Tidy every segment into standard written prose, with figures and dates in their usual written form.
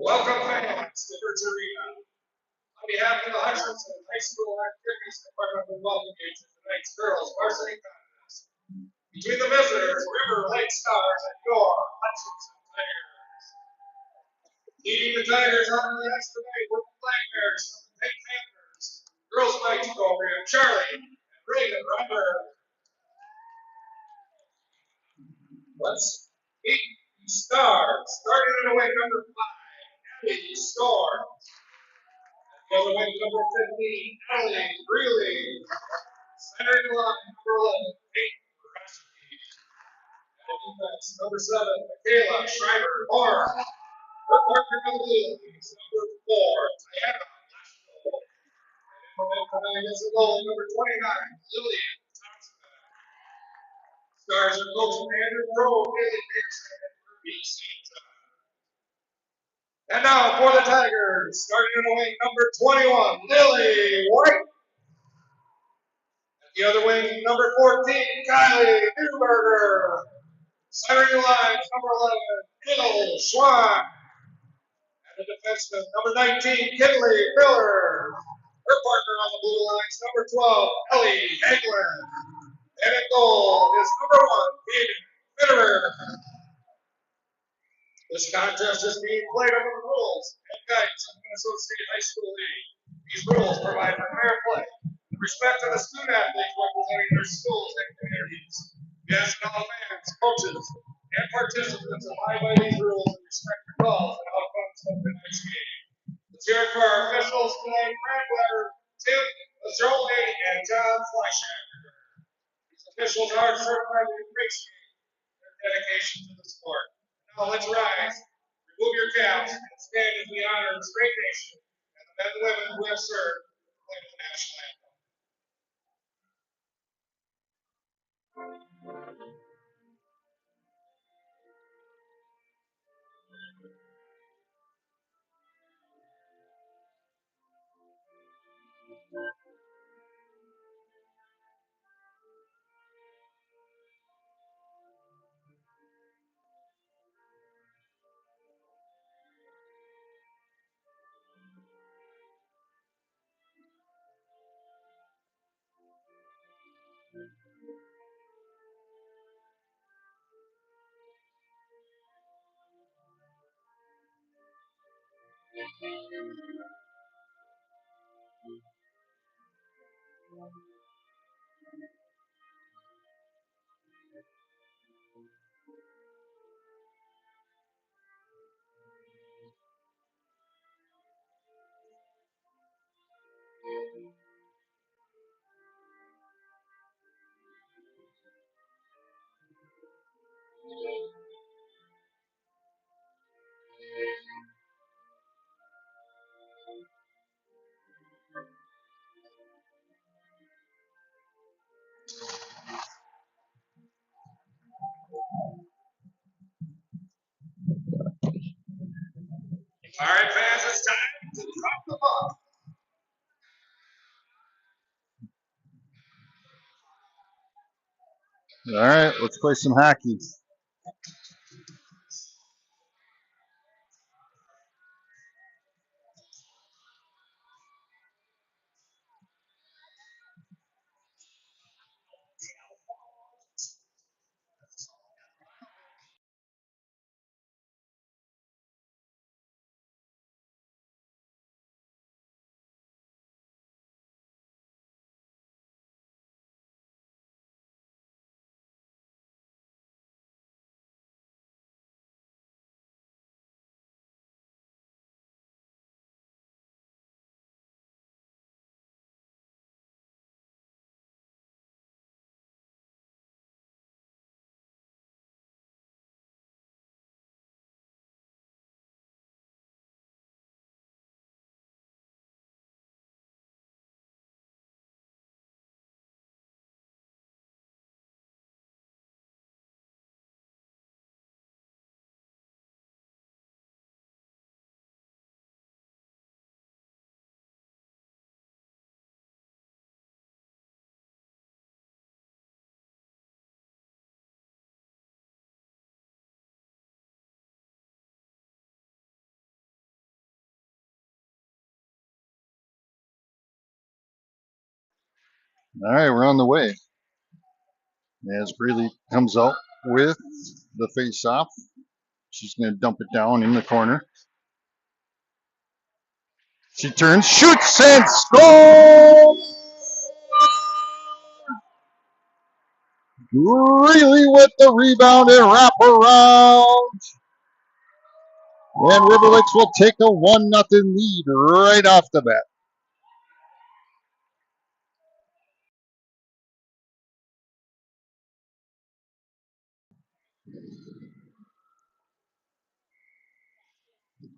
Welcome fans to Varsity Arena. On behalf of the Hutchinson High School Activities Department, we welcome you to tonight's girls varsity contest between the visitors, River Lake Stars, and your Hutchinson Tigers. Leading the Tigers on the ice tonight were the Flag Bears from the Pink Panthers, girls fights program, Charlie and Reagan Rumber. Let's meet the Stars, starting in away number 5, Abby Storm. The other wing, number 15, Ellie Greeley. Centering the line, number 11, Kate Varsity. And defense, number 7, Michaela Schreiber-Moore. Her partner on the blue is number 4, Diana Lashville. And in coming against the goal, number 29, Lillian Thompson. Stars are coached by Andrew Rowe, Haley Pearson, and Ruby St. John. And now for the Tigers, starting in the wing, number 21, Lily White. At the other wing, number 14, Kylie Newberger. Centering the lines, number 11, Hill Schwan. And the defenseman, number 19, Kinley Miller. Her partner on the blue lines, number 12, Ellie Hagelin. And in goal is number 1, Hayden Fitterer. This contest is being played under the rules and guidance of Minnesota State High School League. These rules provide for fair play, respect to the student athletes representing their schools and communities. Yes, and all fans, coaches, and participants abide by these rules and respect the calls and outcomes of tonight's game. Let's hear it for our officials tonight, Brad Weber, Tim Mazzoli, and John Fleischacker. These officials are certified to appreciate their dedication to the sport. Now let's rise, remove your caps, and stand as we honor this great nation and the men and women who have served to play the national anthem. All right, fans, it's time to drop the puck. All right, let's play some hockey. All right, we're on the way. As Greeley comes out with the face-off, she's going to dump it down in the corner. She turns, shoots, and scores! Greeley with the rebound and wrap around. And River Lakes will take a 1-0 lead right off the bat.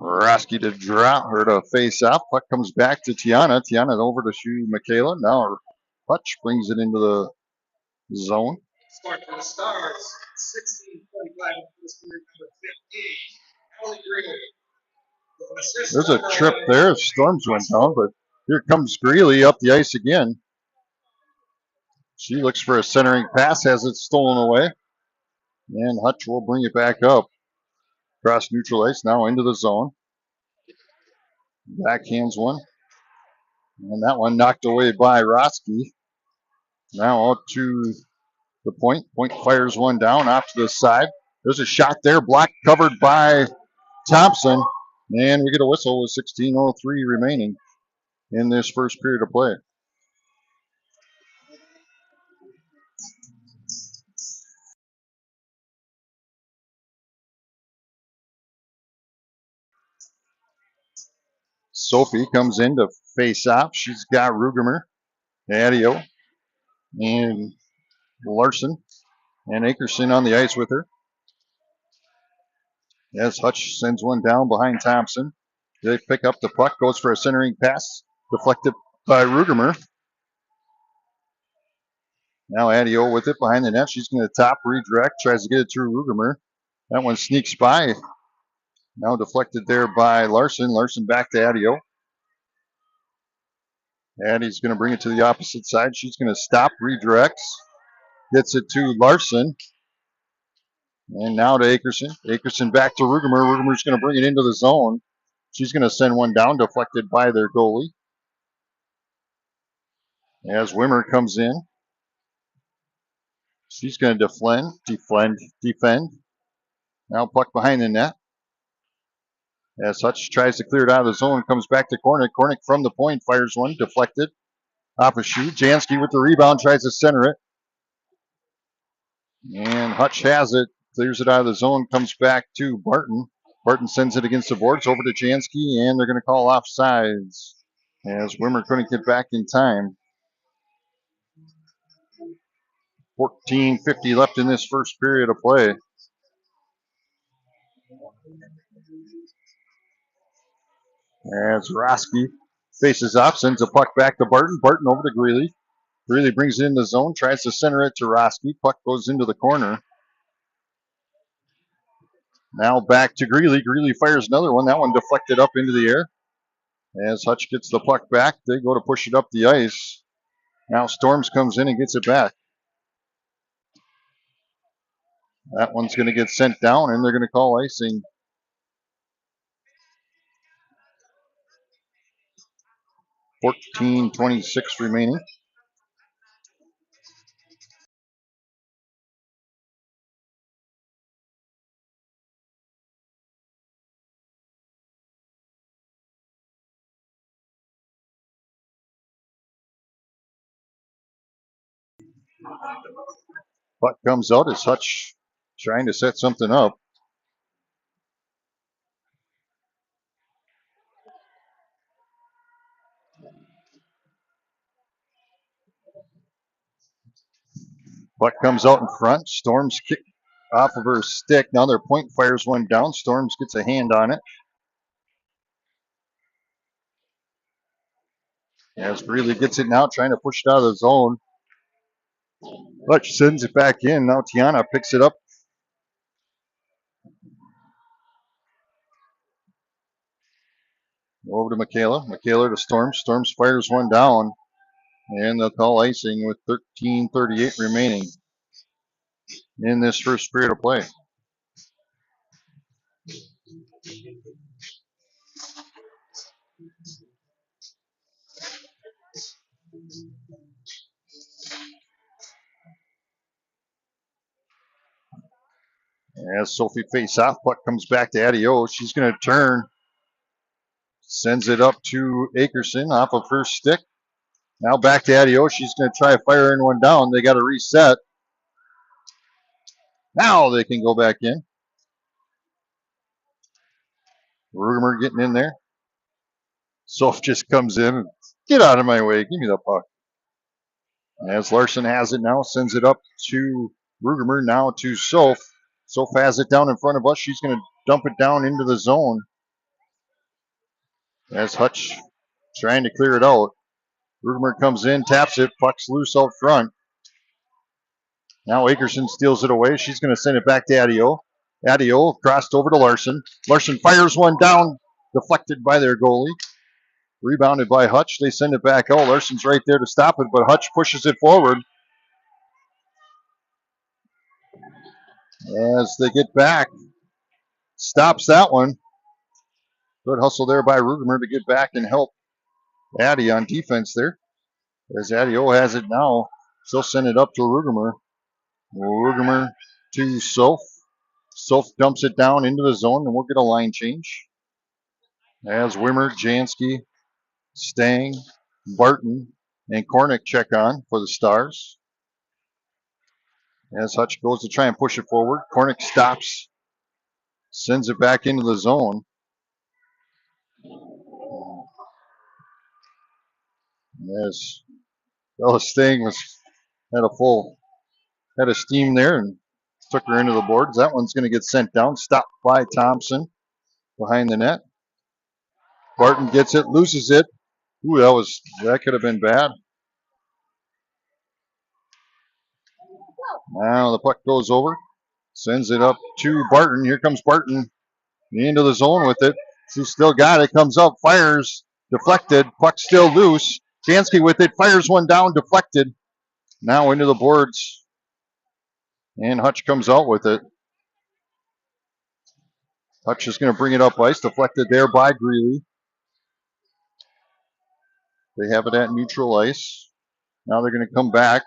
Roski to drop her to face off. Puck comes back to Tiana. Tiana over to shoot Michaela. Now Hutch brings it into the zone. Scored for the Stars, 16:45 first period, number 15, Allie Greeley. There's a trip there. Storms went down, but here comes Greeley up the ice again. She looks for a centering pass, has it stolen away. And Hutch will bring it back up. Cross neutral ice, now into the zone. Backhands one. And that one knocked away by Roski. Now out to the point. Point fires one down off to the side. There's a shot there, blocked, covered by Thompson. And we get a whistle with 16:03 remaining in this first period of play. Sophie comes in to face off. She's got Rugemer, Adio, and Larson, and Akerson on the ice with her. As Hutch sends one down behind Thompson. They pick up the puck, goes for a centering pass, deflected by Rugemer. Now Adio with it behind the net. She's going to top, redirect, tries to get it through Rugemer. That one sneaks by. Now deflected there by Larson. Larson back to Adio. Addie's going to bring it to the opposite side. She's going to stop, redirects, gets it to Larson. And now to Akerson. Akerson back to Rugemer. Rugemer's going to bring it into the zone. She's going to send one down, deflected by their goalie. As Wimmer comes in, she's going to defend. Now puck behind the net. As Hutch tries to clear it out of the zone, comes back to Kornick. Kornick from the point fires one, deflected. Off a shoot. Jansky with the rebound, tries to center it. And Hutch has it, clears it out of the zone, comes back to Barton. Barton sends it against the boards over to Jansky, and they're going to call offsides as Wimmer couldn't get back in time. 14:50 left in this first period of play. As Roski faces off, sends a puck back to Barton. Barton over to Greeley. Greeley brings it in the zone, tries to center it to Roski. Puck goes into the corner. Now back to Greeley. Greeley fires another one. That one deflected up into the air. As Hutch gets the puck back, they go to push it up the ice. Now Storms comes in and gets it back. That one's going to get sent down, and they're going to call icing. $14.26 remaining. Puck comes out as Hutch trying to set something up. Puck comes out in front. Storms kick off of her stick. Now their point fires one down. Storms gets a hand on it. As Greeley gets it now, trying to push it out of the zone. Hutch sends it back in. Now Tiana picks it up. Over to Michaela. Michaela to Storms. Storms fires one down. And they'll call icing with 13:38 remaining in this first period of play. As Sophie face off, puck comes back to Adio. She's going to turn, sends it up to Akerson off of her stick. Now back to Adio. She's going to try firing one down. They got to reset. Now they can go back in. Rugemer getting in there. Soph just comes in and get out of my way. Give me the puck. As Larson has it now, sends it up to Rugemer, now to Soph. Soph has it down in front of us. She's going to dump it down into the zone. As Hutch trying to clear it out. Rugemer comes in, taps it, puck's loose out front. Now Akerson steals it away. She's going to send it back to Adio. Adio crossed over to Larson. Larson fires one down, deflected by their goalie. Rebounded by Hutch. They send it back out. Larson's right there to stop it, but Hutch pushes it forward. As they get back, stops that one. Good hustle there by Rugemer to get back and help Addy on defense there. As Adio has it now, she'll send it up to Rugemer. Rugemer to Soph. Soph dumps it down into the zone, and we'll get a line change. As Wimmer, Jansky, Stang, Barton, and Kornick check on for the Stars. As Hutch goes to try and push it forward, Kornick stops, sends it back into the zone. As Stang had a full head of steam there and took her into the boards. That one's going to get sent down, stopped by Thompson behind the net. Barton gets it, loses it. Ooh, that could have been bad. Now the puck goes over, sends it up to Barton. Here comes Barton into the zone with it. She's still got it, comes up, fires, deflected, puck still loose. Jansky with it, fires one down, deflected. Now into the boards, and Hutch comes out with it. Hutch is going to bring it up ice, deflected there by Greeley. They have it at neutral ice. Now they're going to come back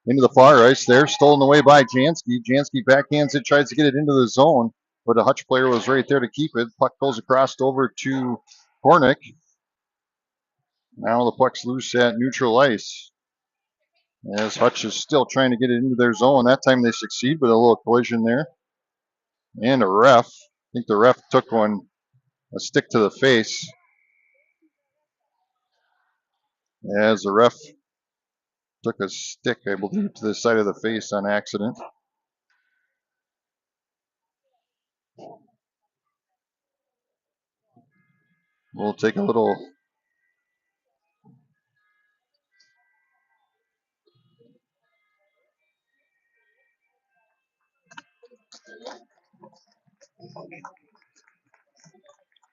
into the far ice there, stolen away by Jansky. Jansky backhands it, tries to get it into the zone, but a Hutch player was right there to keep it. Puck goes across over to Kornick. Now the puck's loose at neutral ice. As Hutch is still trying to get it into their zone. That time they succeed with a little collision there. And a ref. I think the ref took a stick to the face. As the ref took a stick, I believe, to the side of the face on accident. We'll take a little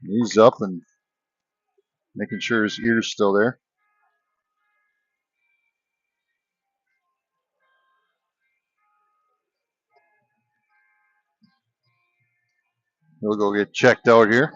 knees up and making sure his ear's still there. He'll go get checked out here.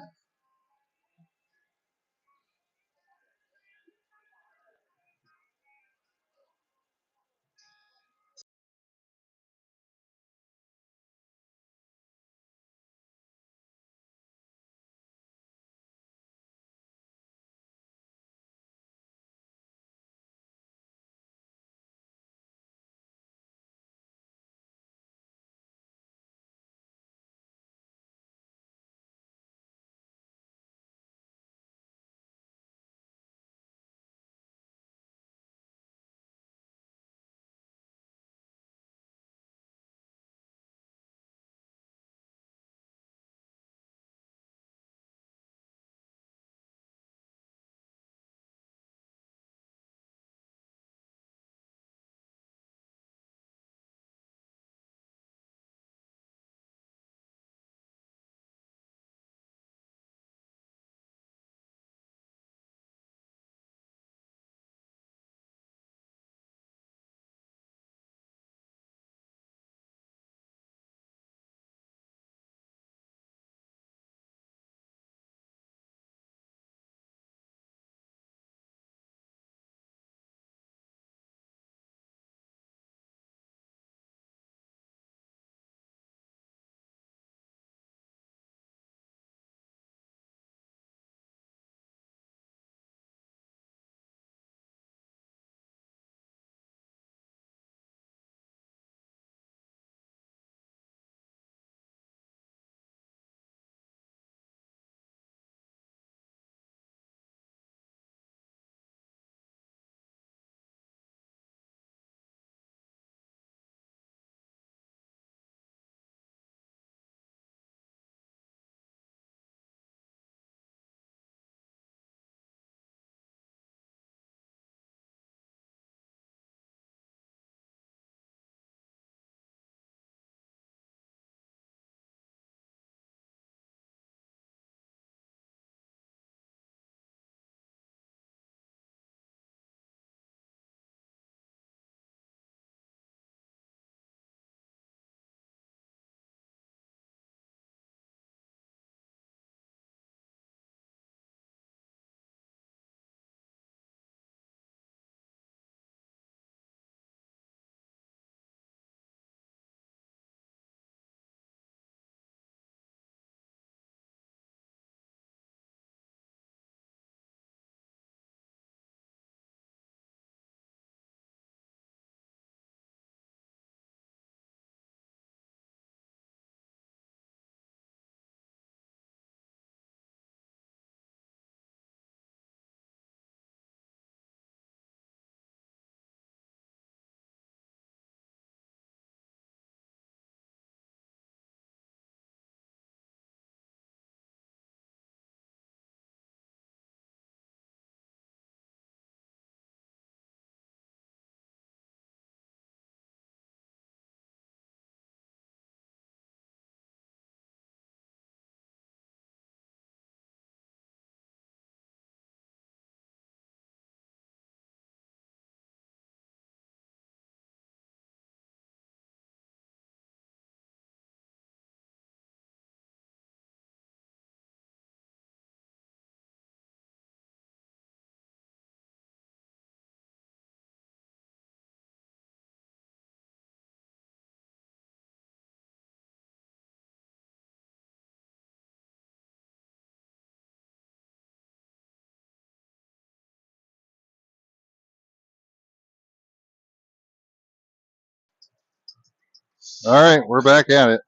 All right, we're back at it.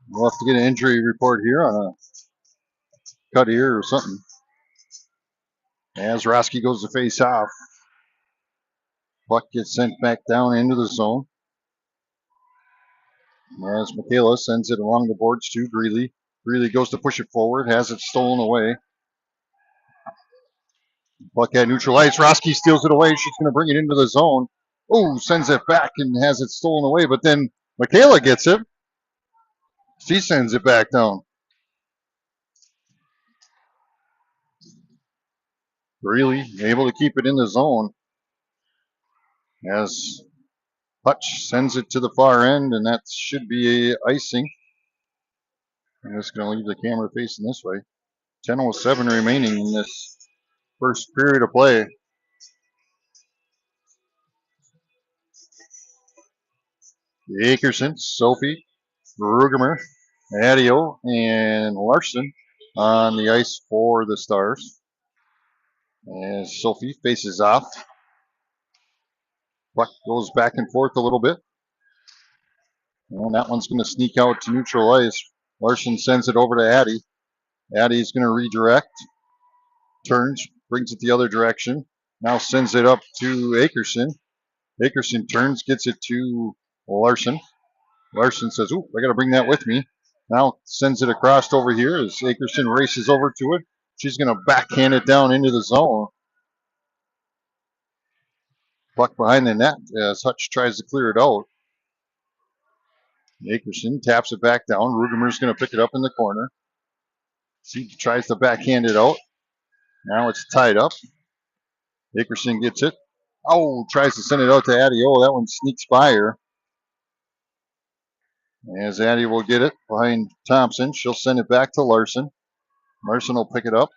We'll have to get an injury report here on a cut ear or something. As Roski goes to face off, puck gets sent back down into the zone. As Michaela sends it along the boards to Greeley. Greeley goes to push it forward, has it stolen away. Puck had neutralized. Roski steals it away. She's going to bring it into the zone. Oh, sends it back and has it stolen away. But then Michaela gets it. She sends it back down. Greeley able to keep it in the zone. As Hutch sends it to the far end, and that should be a icing. I'm just going to leave the camera facing this way. 10:07 remaining in this first period of play. Akerson, Sophie, Rugemer, Adio, and Larson on the ice for the Stars. As Sophie faces off. Puck goes back and forth a little bit. And that one's going to sneak out to neutral ice. Larson sends it over to Addie. Addie's going to redirect. Turns, brings it the other direction. Now sends it up to Akerson. Akerson turns, gets it to Larson. Larson says, "Ooh, I got to bring that with me." Now sends it across over here as Akerson races over to it. She's going to backhand it down into the zone. Puck behind the net as Hutch tries to clear it out. Akerson taps it back down. Rugemer's going to pick it up in the corner. She tries to backhand it out. Now it's tied up. Akerson gets it. Oh, tries to send it out to Addie. Oh, that one sneaks by her. As Addie will get it behind Thompson. She'll send it back to Larson. Larson will pick it up.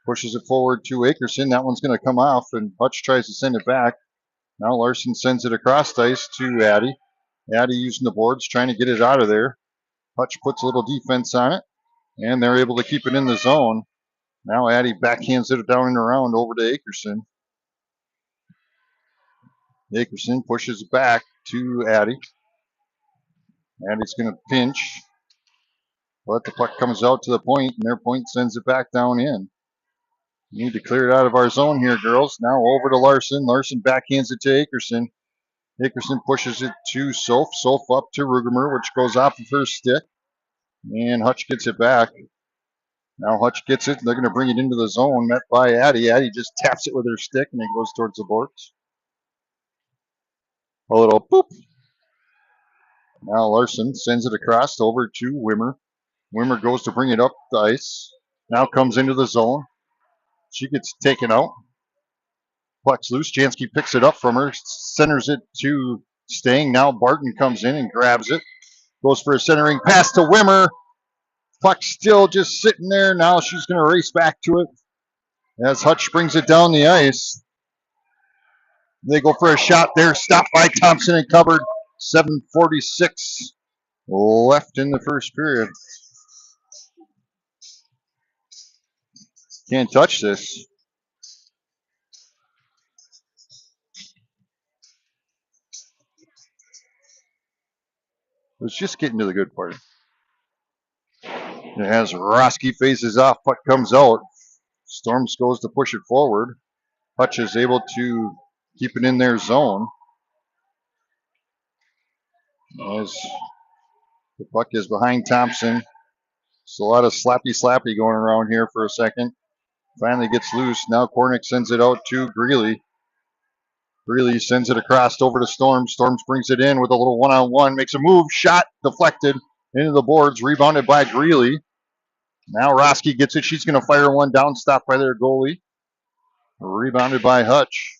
Pushes it forward to Akerson. That one's going to come off, and Hutch tries to send it back. Now Larson sends it across the ice to Addie. Addie using the boards, trying to get it out of there. Hutch puts a little defense on it, and they're able to keep it in the zone. Now Addie backhands it down and around over to Akerson. Akerson pushes back to Addie. Addie's going to pinch, but the puck comes out to the point, and their point sends it back down in. We need to clear it out of our zone here, girls. Now over to Larson. Larson backhands it to Akerson. Akerson pushes it to Soph. Soph up to Rugemer, which goes off of her stick. And Hutch gets it back. Now Hutch gets it. They're going to bring it into the zone, met by Addie. Addie just taps it with her stick, and it goes towards the boards. A little boop. Now Larson sends it across over to Wimmer. Wimmer goes to bring it up the ice. Now comes into the zone. She gets taken out. Puck's loose. Jansky picks it up from her, centers it to Stang. Now Barton comes in and grabs it. Goes for a centering pass to Wimmer. Puck still just sitting there. Now she's going to race back to it as Hutch brings it down the ice. They go for a shot there. Stopped by Thompson and covered. 7:46 left in the first period. Can't touch this. Let's just get into the good part. As Roski faces off, puck comes out. Storms goes to push it forward. Hutch is able to keep it in their zone. As the puck is behind Thompson. There's a lot of slappy going around here for a second. Finally gets loose. Now Kornick sends it out to Greeley. Greeley sends it across over to Storms. Storms brings it in with a little one-on-one. Makes a move. Shot deflected into the boards. Rebounded by Greeley. Now Roski gets it. She's going to fire one down. Stopped by their goalie. Rebounded by Hutch.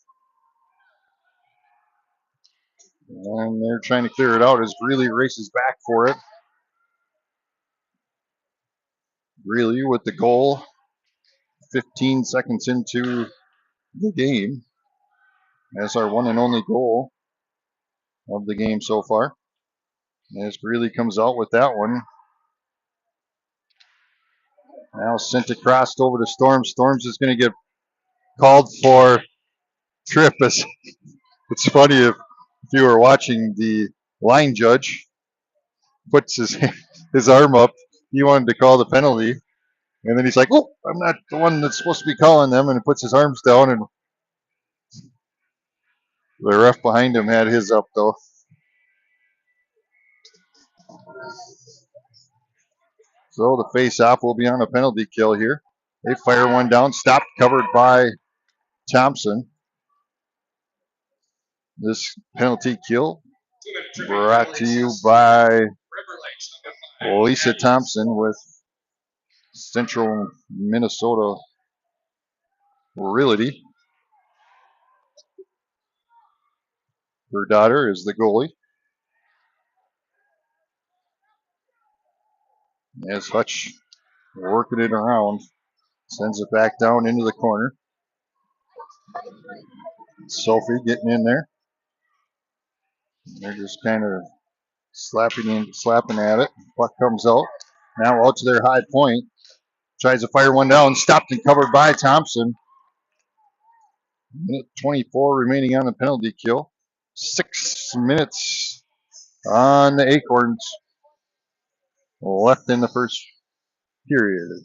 And they're trying to clear it out as Greeley races back for it. Greeley with the goal. 15 seconds into the game. That's our one and only goal of the game so far. As Greeley comes out with that one. Now sent across over to Storms. Storms is going to get called for trip. It's funny if you were watching the line judge puts his arm up. He wanted to call the penalty, and then he's like, "Oh, I'm not the one that's supposed to be calling them," and he puts his arms down, and the ref behind him had his up though. So the face-off will be on a penalty kill here. They fire one down, stopped, covered by Thompson. This penalty kill brought to you by Lisa Thompson with Central Minnesota Realty. Her daughter is the goalie. As Hutch working it around, sends it back down into the corner. Sophie getting in there. They're just kind of slapping at it. Puck comes out. Now out to their high point. Tries to fire one down. Stopped and covered by Thompson. Minute 24 remaining on the penalty kill. 6 minutes on the Acorns left in the first period.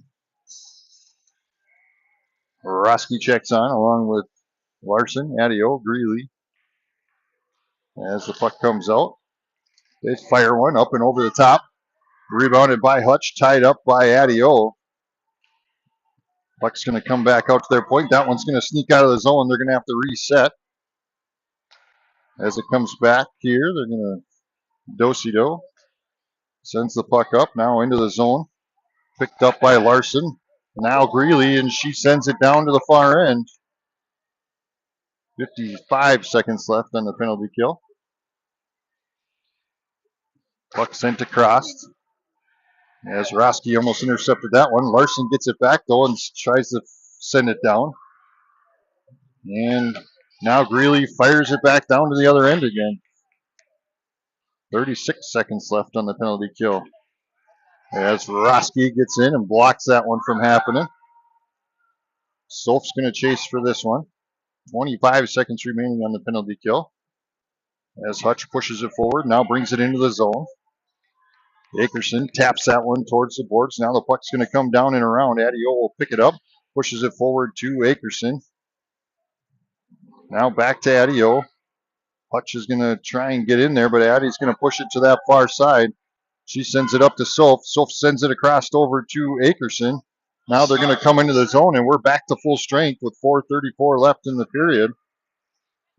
Roski checks on along with Larson, Adio, Greeley. As the puck comes out, they fire one up and over the top. Rebounded by Hutch, tied up by Adio. Puck's going to come back out to their point. That one's going to sneak out of the zone. They're going to have to reset. As it comes back here, they're going to Dosido sends the puck up now into the zone. Picked up by Larson. Now Greeley, and she sends it down to the far end. 55 seconds left on the penalty kill. Puck sent across. As Roski almost intercepted that one. Larson gets it back though and tries to send it down. And now Greeley fires it back down to the other end again. 36 seconds left on the penalty kill. As Roski gets in and blocks that one from happening. Solf's going to chase for this one. 25 seconds remaining on the penalty kill. As Hutch pushes it forward, now brings it into the zone. Akerson taps that one towards the boards. Now the puck's going to come down and around. Adio will pick it up, pushes it forward to Akerson. Now back to Adio. Hutch is going to try and get in there, but Addie's going to push it to that far side. She sends it up to Solf. Solf sends it across over to Akerson. Now they're going to come into the zone, and we're back to full strength with 4:34 left in the period.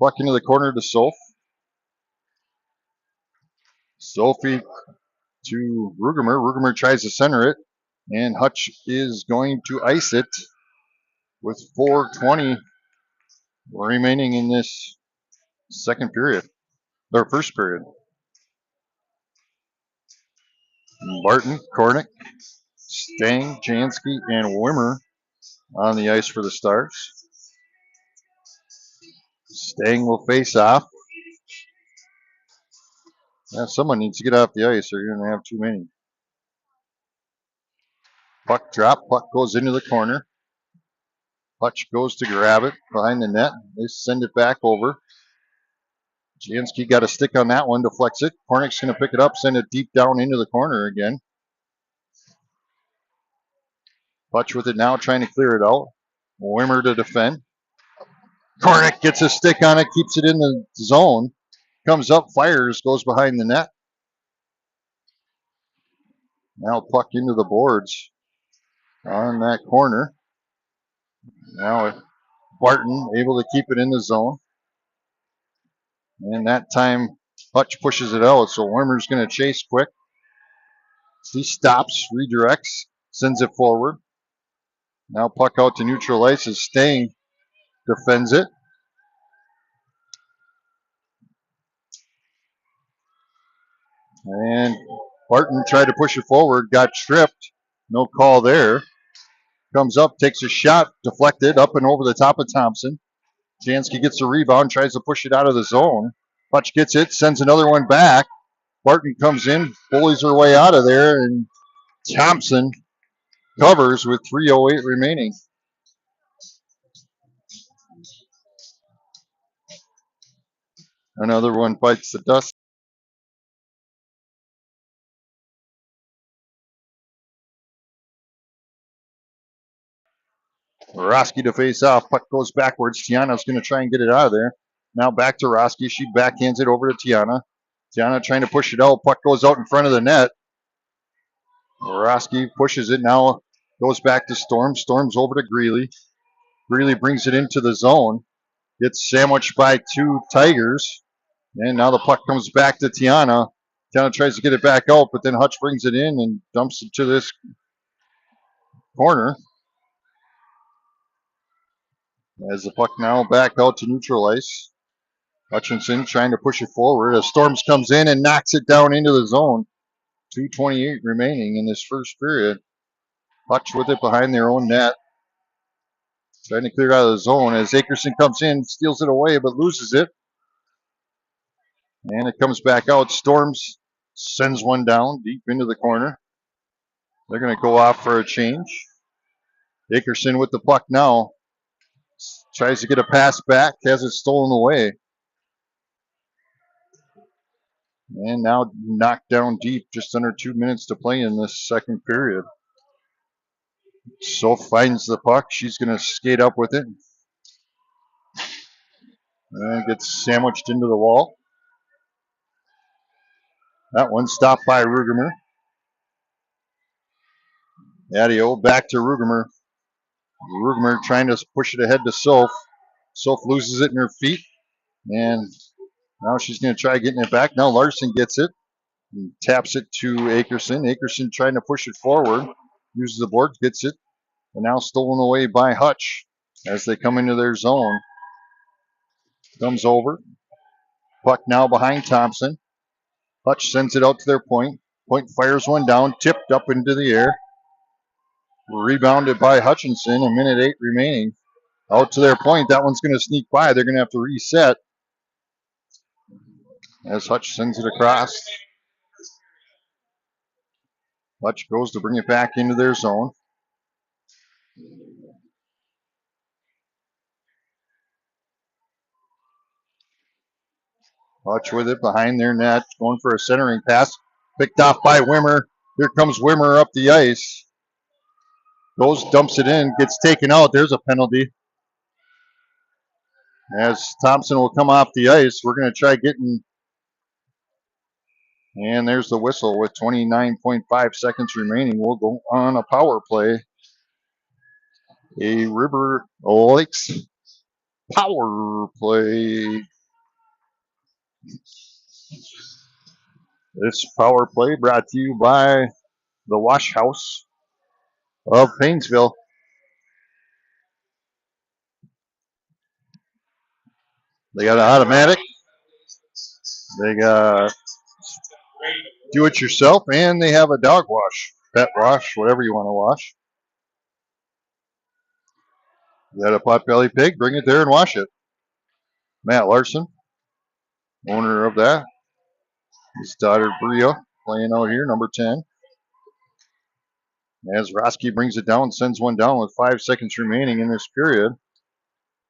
Puck into the corner to Solf. Sophie to Rugemer. Rugemer tries to center it, and Hutch is going to ice it with 4:20 remaining in this second period, or first period. Barton, Kornick, Stang, Jansky, and Wimmer on the ice for the Stars. Stang will face off. Yeah, someone needs to get off the ice or you're going to have too many. Puck drop. Puck goes into the corner. Hutch goes to grab it behind the net. They send it back over. Jansky got a stick on that one, deflects it. Kornick's going to pick it up, send it deep down into the corner again. Hutch with it now, trying to clear it out. Wimmer to defend. Kornick gets a stick on it, keeps it in the zone. Comes up, fires, goes behind the net. Now puck into the boards on that corner. Now Barton able to keep it in the zone. And that time Hutch pushes it out, so Wimmer's going to chase quick. He stops, redirects, sends it forward. Now puck out to neutral ice as Stang defends it. And Barton tried to push it forward, got tripped. No call there. Comes up, takes a shot, deflected up and over the top of Thompson. Jansky gets the rebound, tries to push it out of the zone. Hutch gets it, sends another one back. Barton comes in, bullies her way out of there, and Thompson covers with 3:08 remaining. Another one bites the dust. Roski to face off. Puck goes backwards. Tiana's going to try and get it out of there. Now back to Roski. She backhands it over to Tiana. Tiana trying to push it out. Puck goes out in front of the net. Roski pushes it now. Goes back to Storm. Storm's over to Greeley. Greeley brings it into the zone. Gets sandwiched by two Tigers. And now the puck comes back to Tiana. Tiana tries to get it back out, but then Hutch brings it in and dumps it to this corner. As the puck now back out to neutral ice. Hutchinson trying to push it forward as Storms comes in and knocks it down into the zone. 2:28 remaining in this first period. Hutch with it behind their own net. Trying to clear out of the zone as Akerson comes in, steals it away, but loses it. And it comes back out. Storms sends one down deep into the corner. They're going to go off for a change. Akerson with the puck now. Tries to get a pass back, has it stolen away. And now knocked down deep, just under 2 minutes to play in this second period. So finds the puck. She's going to skate up with it. And gets sandwiched into the wall. That one stopped by Rugemer. Adio back to Rugemer. Rugemer trying to push it ahead to Soph. Soph loses it in her feet. And now she's going to try getting it back. Now Larson gets it. And taps it to Akerson. Akerson trying to push it forward. Uses the board, gets it. And now stolen away by Hutch as they come into their zone. Comes over. Puck now behind Thompson. Hutch sends it out to their point. Point fires one down, tipped up into the air. Rebounded by Hutchinson, 1:08 remaining. Out to their point. That one's going to sneak by. They're going to have to reset as Hutch sends it across. Hutch goes to bring it back into their zone. Hutch with it behind their net, going for a centering pass. Picked off by Wimmer. Here comes Wimmer up the ice. Goes, dumps it in, gets taken out. There's a penalty. As Thompson will come off the ice, we're going to try getting. And there's the whistle with 29.5 seconds remaining. We'll go on a power play. A River Lakes power play. This power play brought to you by the Wash House of Painesville. They got an automatic. They got do it yourself, and they have a dog wash, pet wash, whatever you want to wash. You got a Potbelly pig, bring it there and wash it. Matt Larson, owner of that. His daughter Bria playing out here, number 10. As Roski brings it down, sends one down with 5 seconds remaining in this period.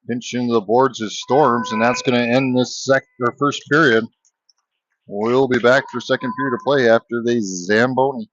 Pinch into the boards is Storms, and that's going to end this first period. We'll be back for second period of play after the Zamboni.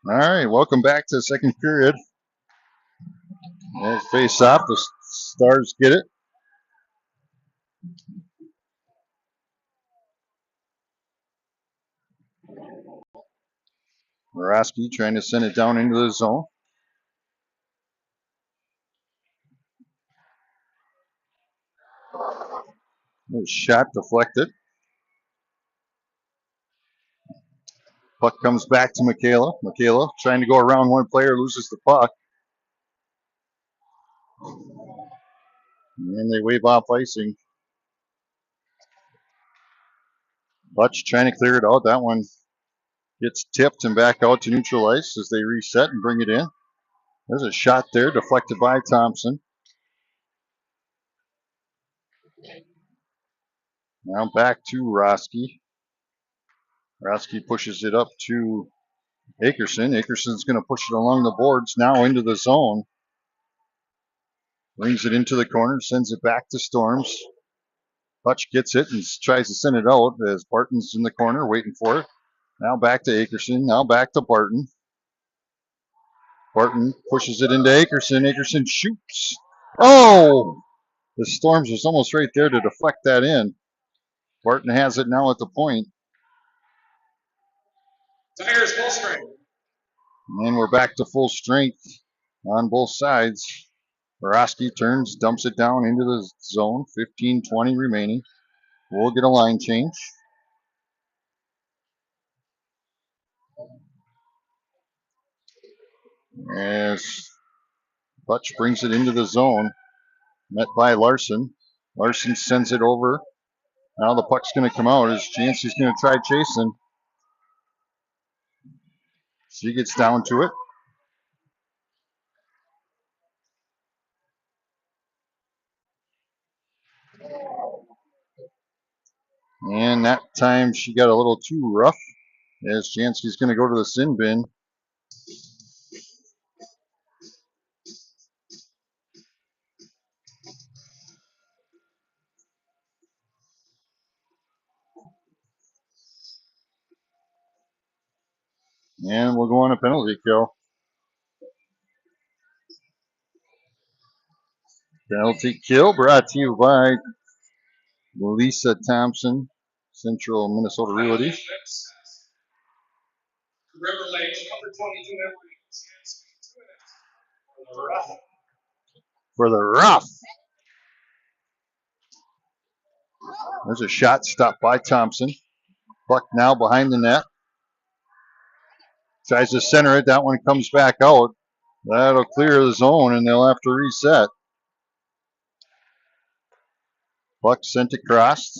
All right, welcome back to the second period. We'll face off. The Stars get it. Morosky trying to send it down into the zone. Shot deflected. Puck comes back to Michaela. Michaela trying to go around one player, loses the puck. And they wave off icing. Hutch trying to clear it out. That one gets tipped and back out to neutral ice as they reset and bring it in. There's a shot there, deflected by Thompson. Now back to Roski. Roski pushes it up to Akerson. Akerson's going to push it along the boards now into the zone. Brings it into the corner, sends it back to Storms. Hutch gets it and tries to send it out as Barton's in the corner waiting for it. Now back to Akerson. Now back to Barton. Barton pushes it into Akerson. Akerson shoots. Oh! The Storms was almost right there to deflect that in. Barton has it now at the point. Tigers full strength. And we're back to full strength on both sides. Borowski turns, dumps it down into the zone. 15-20 remaining. We'll get a line change. As Butch brings it into the zone. Met by Larson. Larson sends it over. Now the puck's going to come out as Jancy's going to try chasing. She gets down to it. And that time she got a little too rough as Jancy's going to go to the sin bin. And we'll go on a penalty kill. Penalty kill brought to you by Lisa Thompson, Central Minnesota Realty. River Lake, number 22, For the rough. There's a shot stopped by Thompson. Puck now behind the net. Tries to center it. That one comes back out. That'll clear the zone and they'll have to reset. Puck sent across.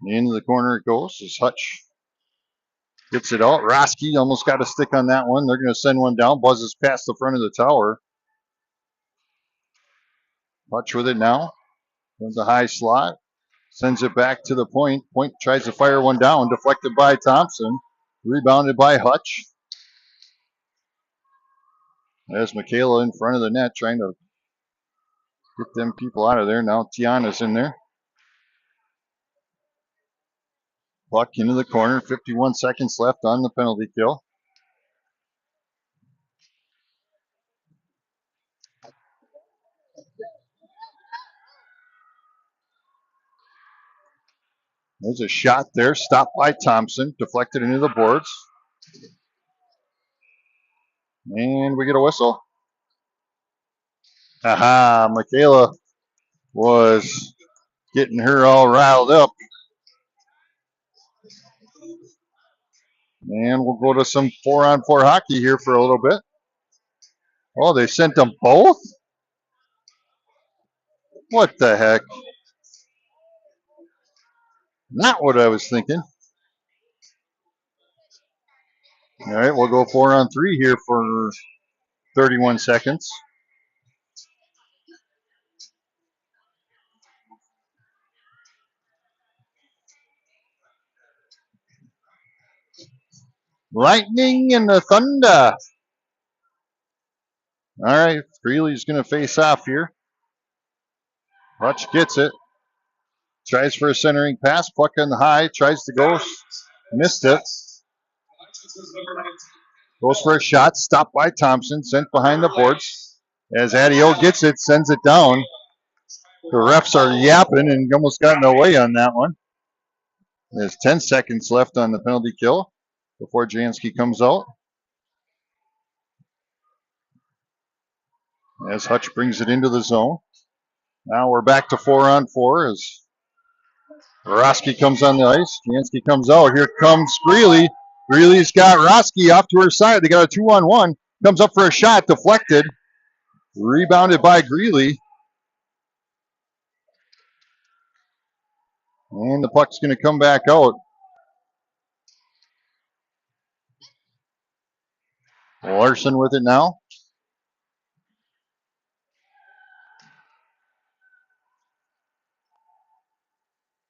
Into the corner it goes as Hutch gets it out. Roski almost got a stick on that one. They're going to send one down. Buzzes past the front of the tower. Hutch with it now. From the high slot. Sends it back to the point. Point tries to fire one down. Deflected by Thompson. Rebounded by Hutch. There's Michaela in front of the net trying to get them people out of there. Now Tiana's in there. Puck into the corner. 51 seconds left on the penalty kill. There's a shot there. Stopped by Thompson. Deflected into the boards. And we get a whistle. Aha, Michaela was getting her all riled up. And we'll go to some 4-on-4 hockey here for a little bit. Oh, they sent them both? What the heck? Not what I was thinking. All right, we'll go 4-on-3 here for 31 seconds. Lightning and the thunder. All right, Greeley's going to face off here. Hutch gets it. tries for a centering pass. Puck on the high, tries to go, missed it. Goes for a shot, stopped by Thompson, sent behind the boards. As Adio gets it, sends it down. The refs are yapping and almost gotten away on that one. There's 10 seconds left on the penalty kill before Jansky comes out. As Hutch brings it into the zone. Now we're back to 4-on-4 as Roski comes on the ice. Jansky comes out. Here comes Greeley. Greeley's got Roski off to her side. They got a 2-on-1. Comes up for a shot, deflected. Rebounded by Greeley. And the puck's going to come back out. Larson with it now.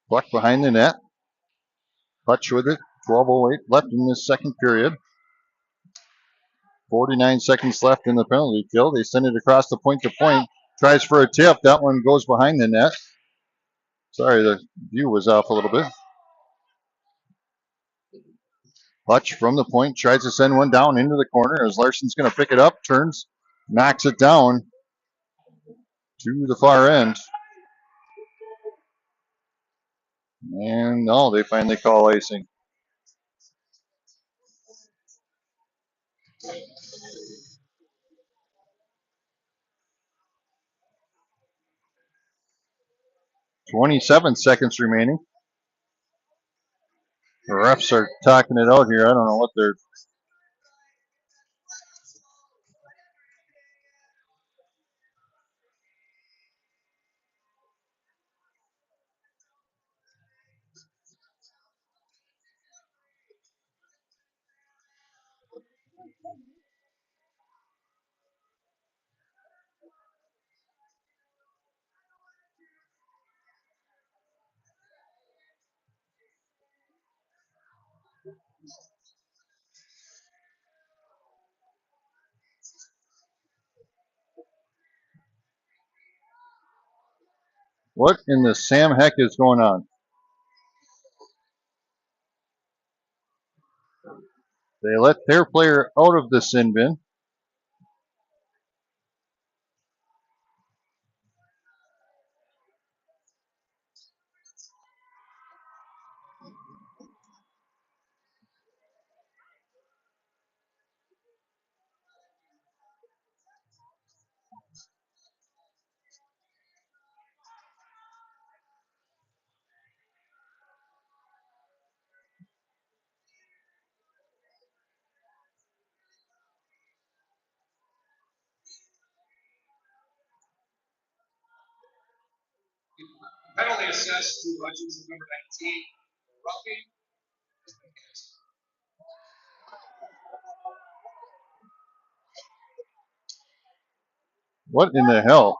Puck behind the net. Hutch with it. 12:08 left in this second period. 49 seconds left in the penalty kill. They send it across the point to point. Tries for a tip. That one goes behind the net. Sorry, the view was off a little bit. Hutch from the point tries to send one down into the corner as Larson's going to pick it up, turns, knocks it down to the far end. And no, they finally call icing. "27 seconds remaining." The refs are talking it out here. I don't know what they're. What in the Sam heck is going on? They let their player out of the sin bin. Penalty assessed to Hutchinson, number 19, roughing. What in the hell?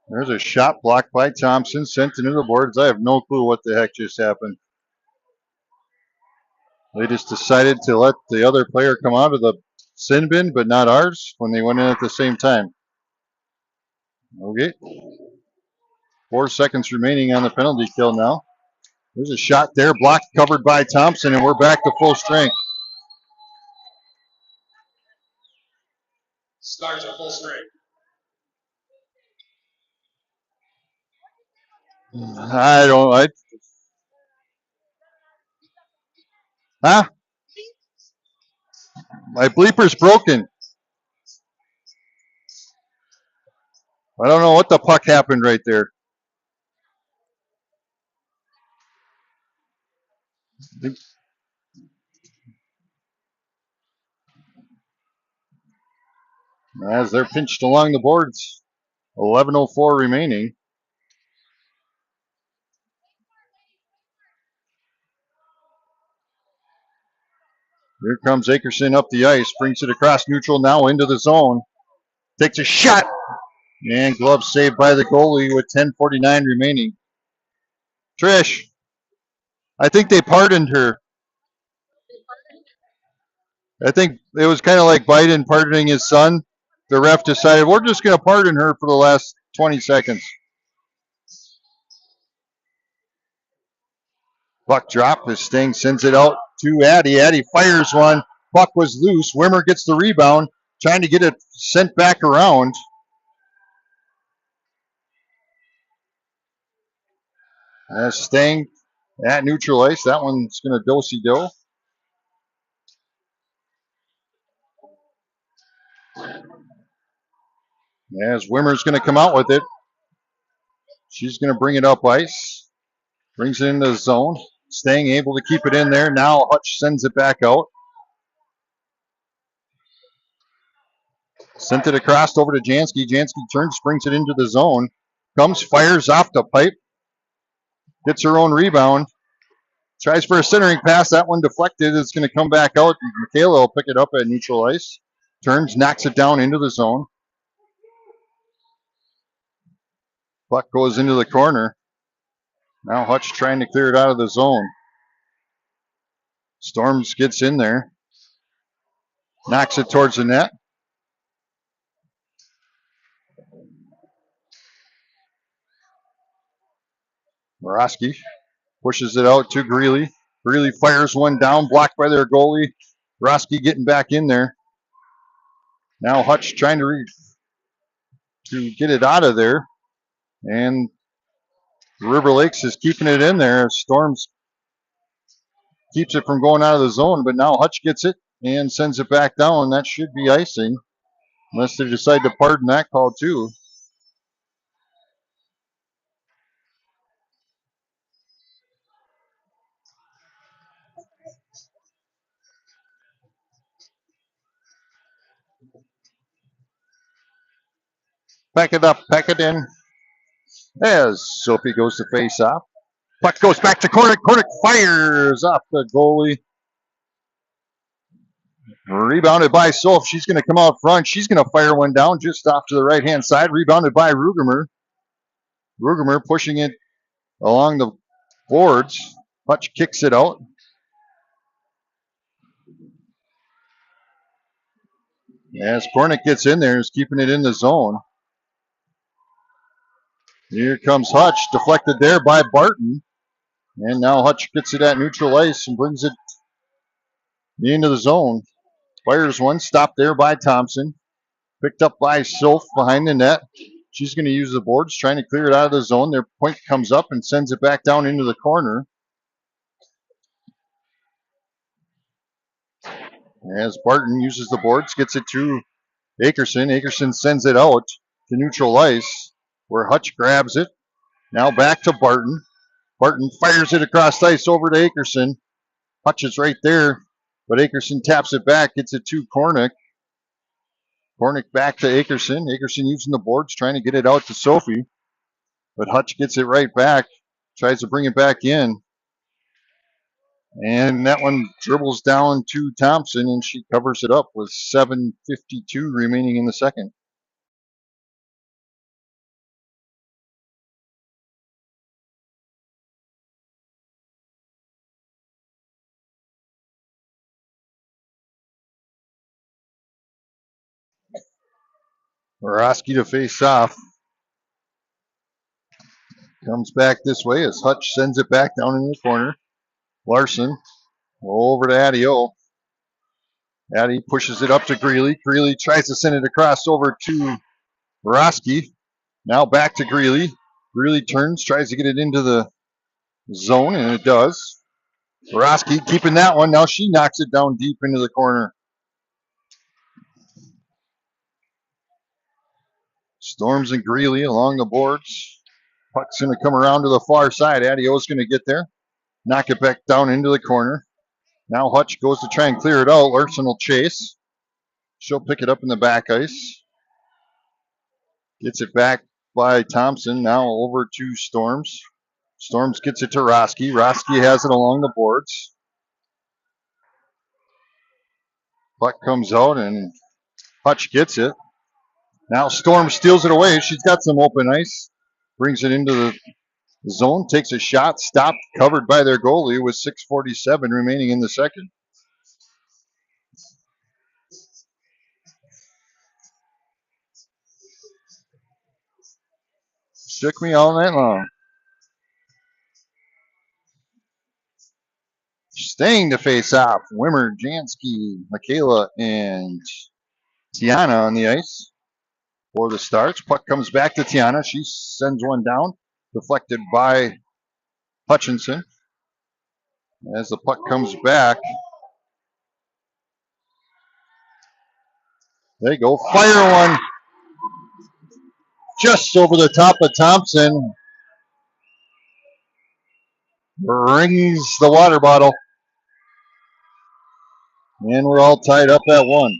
There's a shot blocked by Thompson, sent into the boards. I have no clue what the heck just happened. They just decided to let the other player come out of the sin bin, but not ours, when they went in at the same time. Okay. 4 seconds remaining on the penalty kill now. There's a shot there, blocked, covered by Thompson, and we're back to full strength. Stars are full strength. My bleeper's broken. I don't know what the puck happened right there. As they're pinched along the boards, 11:04 remaining. Here comes Akerson up the ice, brings it across neutral, now into the zone. Takes a shot, and glove saved by the goalie with 10:49 remaining. Trish, I think they pardoned her. I think it was kind of like Biden pardoning his son. The ref decided, we're just going to pardon her for the last 20 seconds. Puck drop. As Sting sends it out to Addy. Addy fires one. Puck was loose. Wimmer gets the rebound, trying to get it sent back around. As Sting at neutral ice. That one's going to do-si-do. As Wimmer's going to come out with it. She's going to bring it up ice. Brings it into the zone. Staying able to keep it in there. Now Hutch sends it back out. Sent it across over to Jansky. Jansky turns, brings it into the zone. Comes, fires off the pipe. Gets her own rebound. Tries for a centering pass. That one deflected. It's going to come back out. Michaela will pick it up at neutral ice. Turns, knocks it down into the zone. Puck goes into the corner. Now Hutch trying to clear it out of the zone. Storms gets in there. Knocks it towards the net. Morosky pushes it out to Greeley. Greeley fires one down, blocked by their goalie. Morosky getting back in there. Now Hutch trying to get it out of there. And River Lakes is keeping it in there. Storms keeps it from going out of the zone, but now Hutch gets it and sends it back down. That should be icing, unless they decide to pardon that call too. Pack it up, pack it in. As Sophie goes to face off. Puck goes back to Kornick. Kornick fires off the goalie. Rebounded by Solf. She's going to come out front. She's going to fire one down just off to the right-hand side. Rebounded by Rugemer. Rugemer pushing it along the boards. Hutch kicks it out. As Kornick gets in there, is keeping it in the zone. Here comes Hutch, deflected there by Barton. And now Hutch gets it at neutral ice and brings it into the zone. Fires one, stopped there by Thompson. Picked up by Solf behind the net. She's going to use the boards, trying to clear it out of the zone. Their point comes up and sends it back down into the corner. As Barton uses the boards, gets it to Akerson. Akerson sends it out to neutral ice, where Hutch grabs it. Now back to Barton. Barton fires it across ice over to Akerson. Hutch is right there, but Akerson taps it back, gets it to Kornick. Kornick back to Akerson. Akerson using the boards, trying to get it out to Sophie. But Hutch gets it right back, tries to bring it back in. And that one dribbles down to Thompson, and she covers it up with 7:52 remaining in the second. Morosky to face off. Comes back this way as Hutch sends it back down in the corner. Larson over to Adio. Addy pushes it up to Greeley. Greeley tries to send it across over to Morosky. Now back to Greeley. Greeley turns, tries to get it into the zone, and it does. Morosky keeping that one. Now she knocks it down deep into the corner. Storms and Greeley along the boards. Puck's going to come around to the far side. Adio's going to get there. Knock it back down into the corner. Now Hutch goes to try and clear it out. Larson will chase. She'll pick it up in the back ice. Gets it back by Thompson. Now over to Storms. Storms gets it to Roski. Roski has it along the boards. Puck comes out and Hutch gets it. Now Storm steals it away. She's got some open ice. Brings it into the zone. Takes a shot. Stopped. Covered by their goalie with 6:47 remaining in the second. Took me all night long. Staying to face off. Wimmer, Jansky, Michaela, and Tiana on the ice for the starts. Puck comes back to Tiana. She sends one down. Deflected by Hutchinson. As the puck comes back, they go. Fire one just over the top of Thompson. Rings the water bottle. And we're all tied up at 1.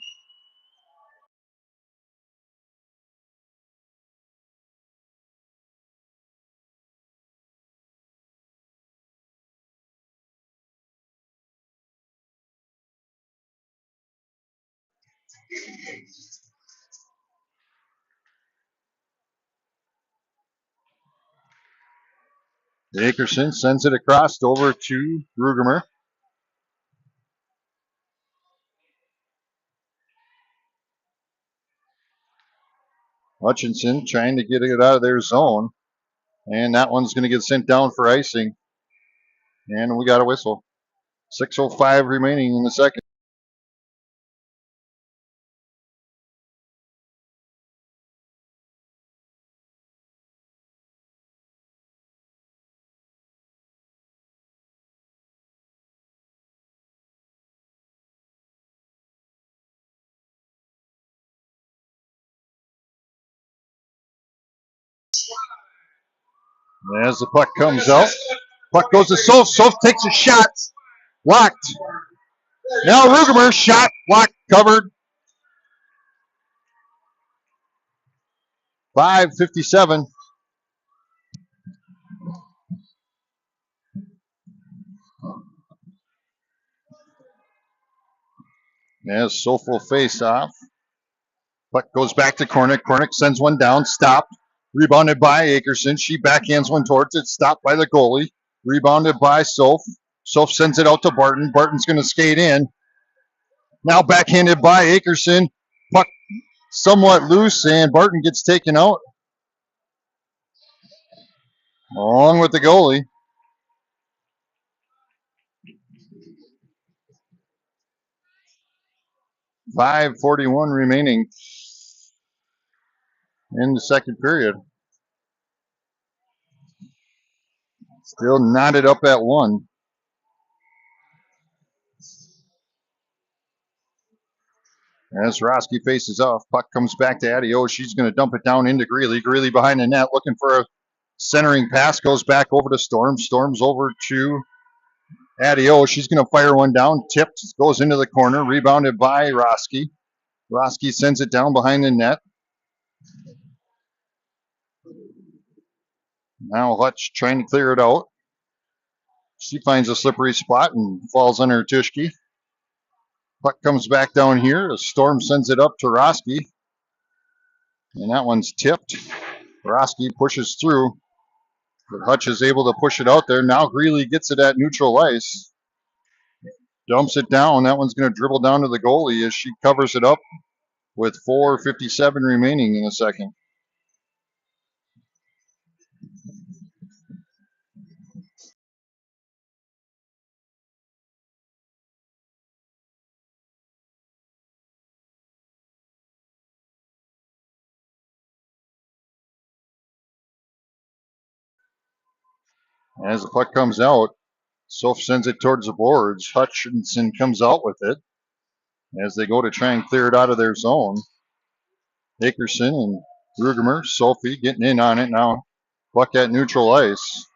Akerson sends it across over to Rugemer. Hutchinson trying to get it out of their zone. And that one's going to get sent down for icing. And we got a whistle. 6:05 remaining in the second. As the puck comes out, puck goes to Soph. Soph takes a shot. Blocked. Now Rugemer, shot, blocked, covered. 5:57. As Soph will face off. Puck goes back to Kornick. Kornick sends one down, stopped. Rebounded by Akerson. She backhands one towards it, stopped by the goalie. Rebounded by Soph. Soph sends it out to Barton. Barton's going to skate in. Now backhanded by Akerson. Puck somewhat loose, and Barton gets taken out along with the goalie. 5:41 remaining in the second period. Still knotted up at 1. As Roski faces off, puck comes back to Adio. She's going to dump it down into Greeley. Greeley behind the net looking for a centering pass. Goes back over to Storm. Storm's over to Adio. She's going to fire one down. Tipped. Goes into the corner. Rebounded by Roski. Roski sends it down behind the net. Now Hutch trying to clear it out. She finds a slippery spot and falls under Tushki. Puck comes back down here. Storm sends it up to Roski. And that one's tipped. Roski pushes through. But Hutch is able to push it out there. Now Greeley gets it at neutral ice. Dumps it down. That one's going to dribble down to the goalie as she covers it up with 4:57 remaining in the second. As the puck comes out, Soph sends it towards the boards. Hutchinson comes out with it as they go to try and clear it out of their zone. Akerson and Rugemer, Sophie getting in on it now. Puck at neutral ice.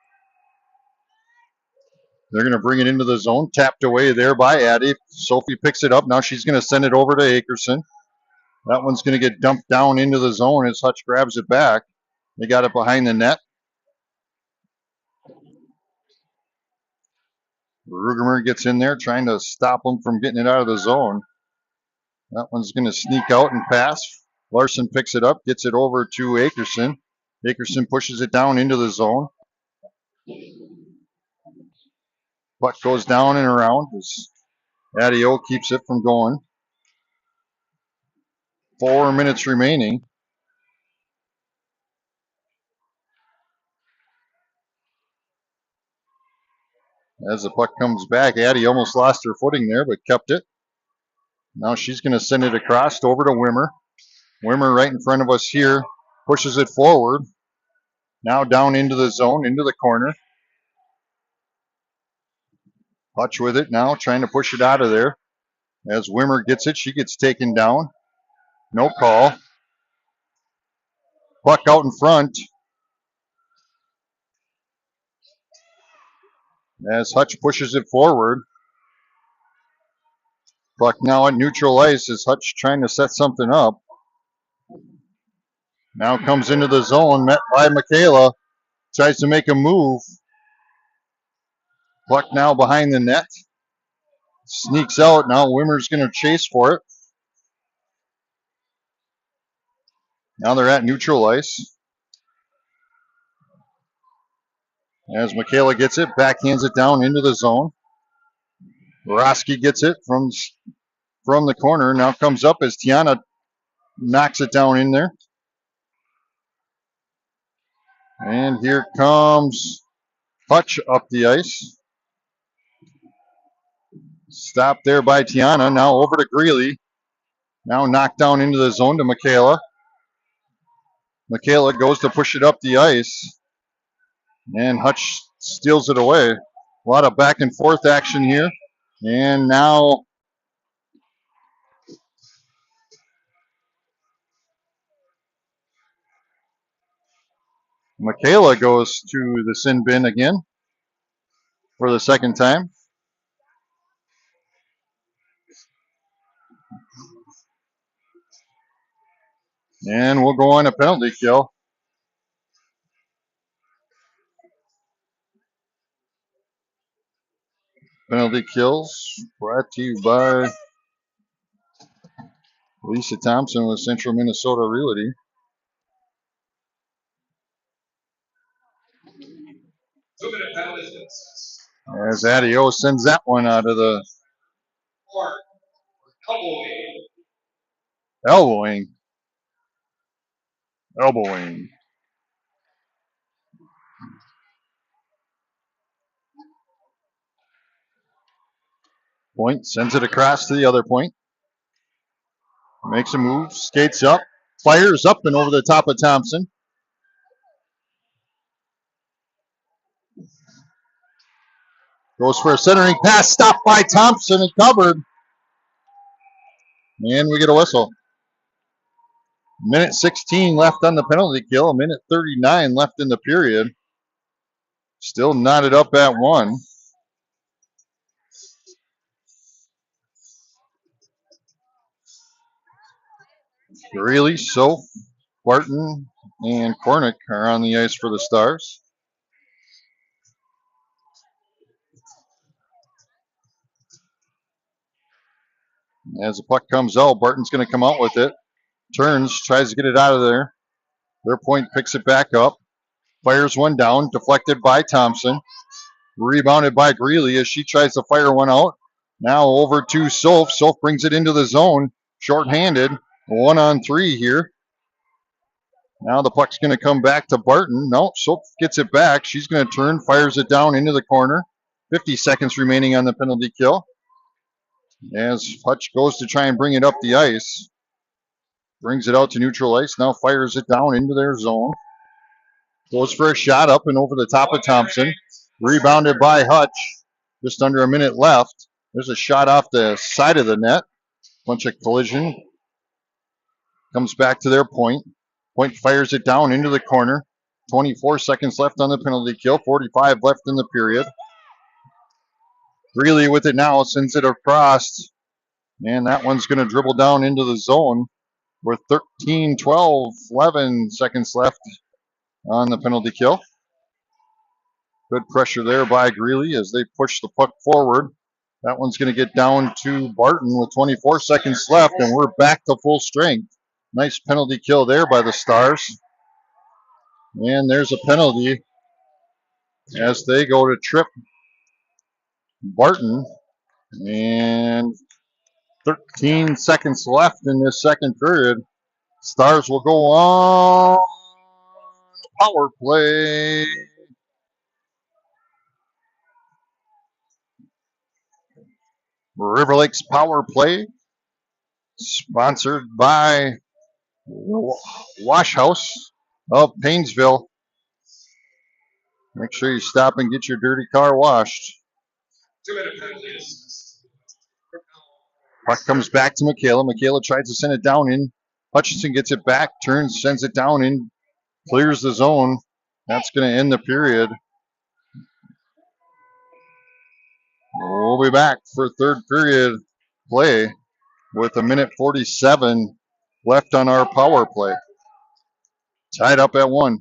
They're going to bring it into the zone. Tapped away there by Addie. Sophie picks it up. Now she's going to send it over to Akerson. That one's going to get dumped down into the zone as Hutch grabs it back. They got it behind the net. Rugemer gets in there trying to stop them from getting it out of the zone. That one's going to sneak out and pass. Larson picks it up, gets it over to Akerson. Akerson pushes it down into the zone. Puck goes down and around as Adio keeps it from going. 4 minutes remaining. As the puck comes back, Addie almost lost her footing there, but kept it. Now she's going to send it across over to Wimmer. Wimmer right in front of us here, pushes it forward. Now down into the zone, into the corner. Hutch with it now, trying to push it out of there. As Wimmer gets it, she gets taken down. No call. Puck out in front. As Hutch pushes it forward. Puck now at neutral ice as Hutch trying to set something up. Now comes into the zone, met by Michaela. Tries to make a move. Puck now behind the net. Sneaks out. Now Wimmer's going to chase for it. Now they're at neutral ice. As Michaela gets it, backhands it down into the zone. Roski gets it from the corner. Now comes up as Tiana knocks it down in there. And here comes Hutch up the ice. Stopped there by Tiana. Now over to Greeley. Now knocked down into the zone to Michaela. Michaela goes to push it up the ice. And Hutch steals it away. A lot of back and forth action here. And now Michaela goes to the sin bin again for the second time. And we'll go on a penalty kill. Penalty kills brought to you by Lisa Thompson with Central Minnesota Realty. As Adio sends that one out of the elbowing. Point sends it across to the other point. Makes a move, skates up, fires up and over the top of Thompson. Goes for a centering pass, stopped by Thompson and covered. And we get a whistle. Minute 16 left on the penalty kill. A minute 39 left in the period. Still knotted up at 1. Greeley, Soap, Barton, and Kornick are on the ice for the Stars. As the puck comes out, Barton's going to come out with it. Turns, tries to get it out of there. Their point picks it back up. Fires one down, deflected by Thompson. Rebounded by Greeley as she tries to fire one out. Now over to Soap. Soap brings it into the zone. Short-handed. 1-on-3 here. Now the puck's going to come back to Barton. No, Soap gets it back. She's going to turn, fires it down into the corner. 50 seconds remaining on the penalty kill. As Hutch goes to try and bring it up the ice. Brings it out to neutral ice. Now fires it down into their zone. Goes for a shot up and over the top of Thompson. Rebounded by Hutch. Just under a minute left. There's a shot off the side of the net. Bunch of collision. Comes back to their point. Point fires it down into the corner. 24 seconds left on the penalty kill. 45 left in the period. Greeley with it now. Sends it across. And that one's going to dribble down into the zone with 13, 12, 11 seconds left on the penalty kill. Good pressure there by Greeley as they push the puck forward. That one's going to get down to Barton with 24 seconds left, and we're back to full strength. Nice penalty kill there by the Stars. And there's a penalty as they go to trip Barton. And 13 seconds left in this second period. Stars will go on power play. River Lakes Power Play, sponsored by Wash House of Painesville. Make sure you stop and get your dirty car washed. 2-minute penalties. Puck comes back to Michaela. Michaela tries to send it down in. Hutchinson gets it back, turns, sends it down in, clears the zone. That's going to end the period. We'll be back for third period play with 1:47 left on our power play. Tied up at 1.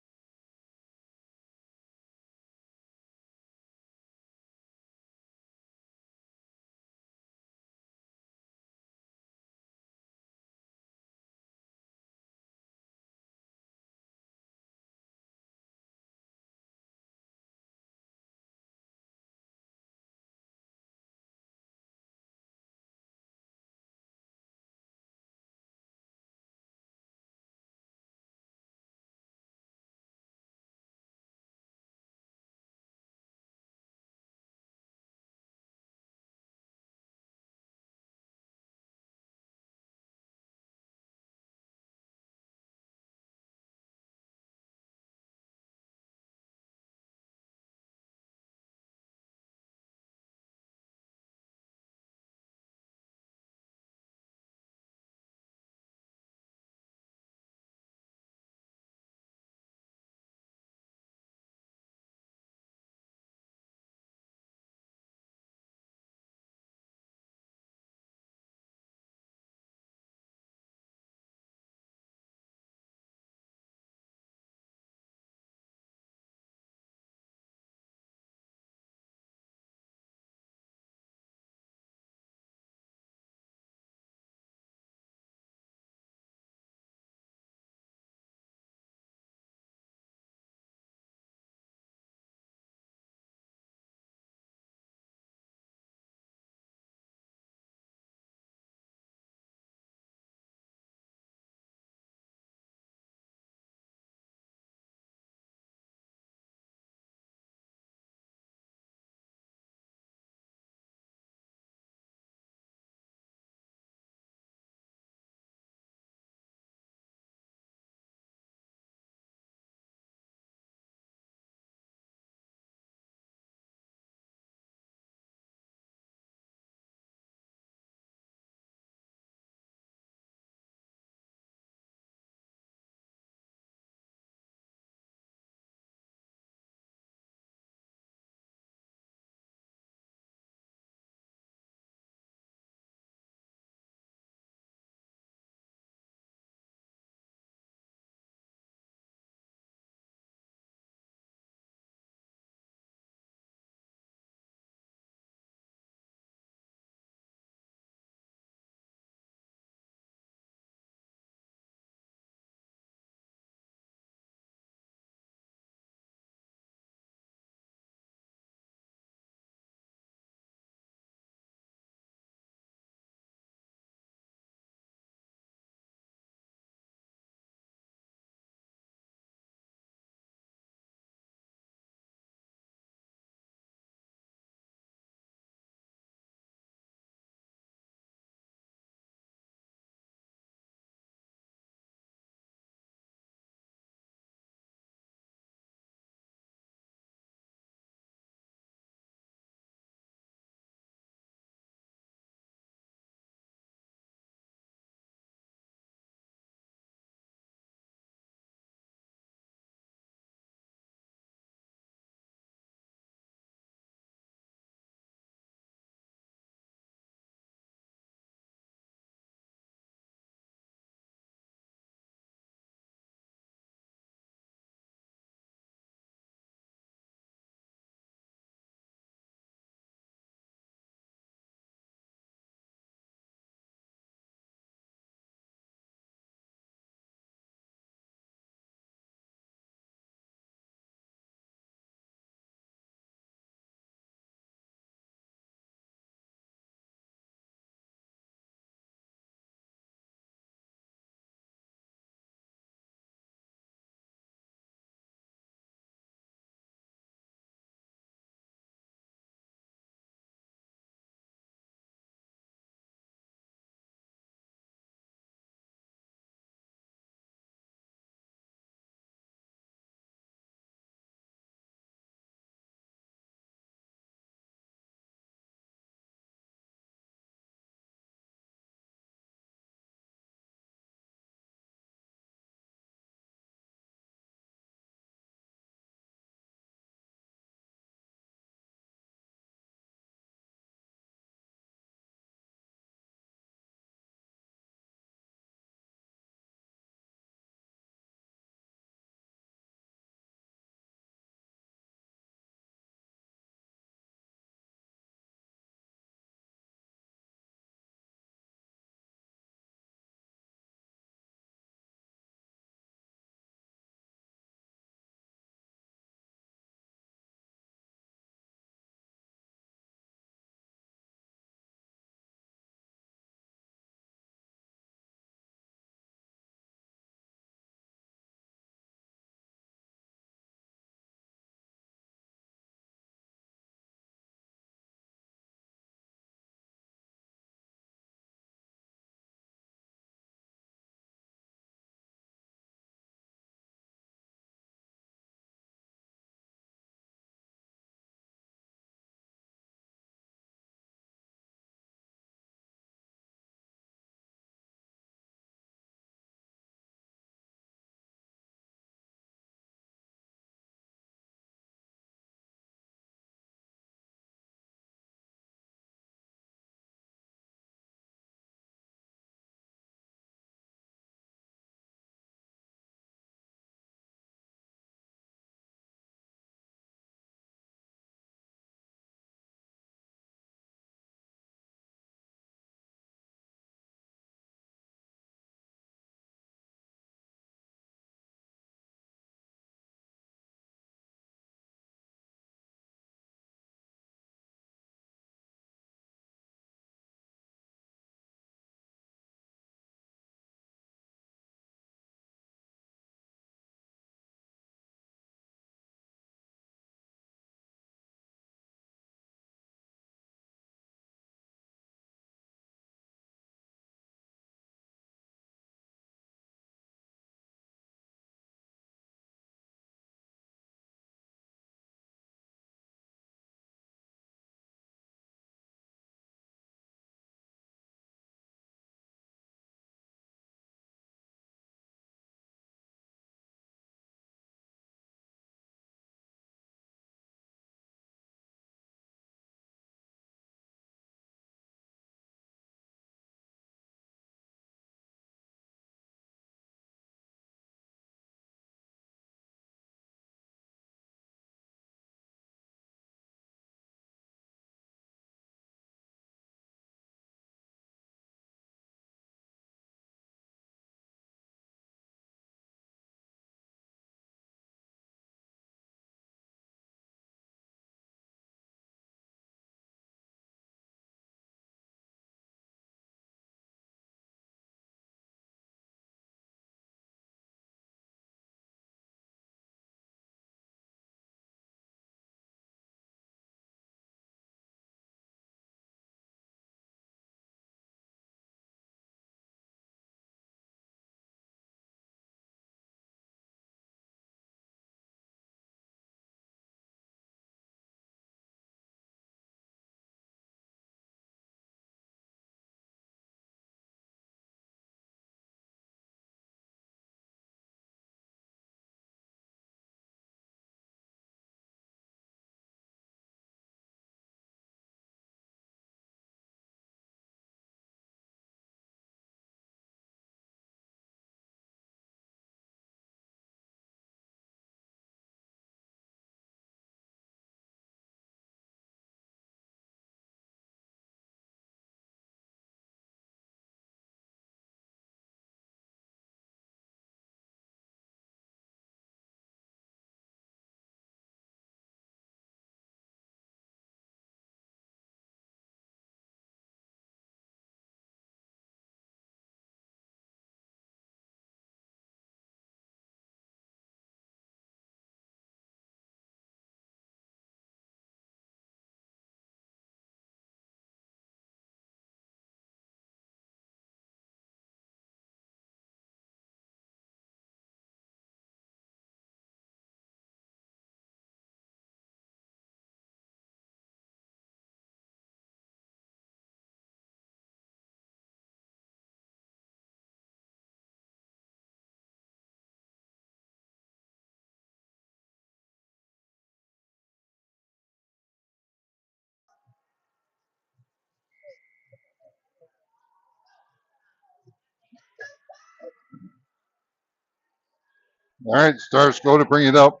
All right, Stars go to bring it up.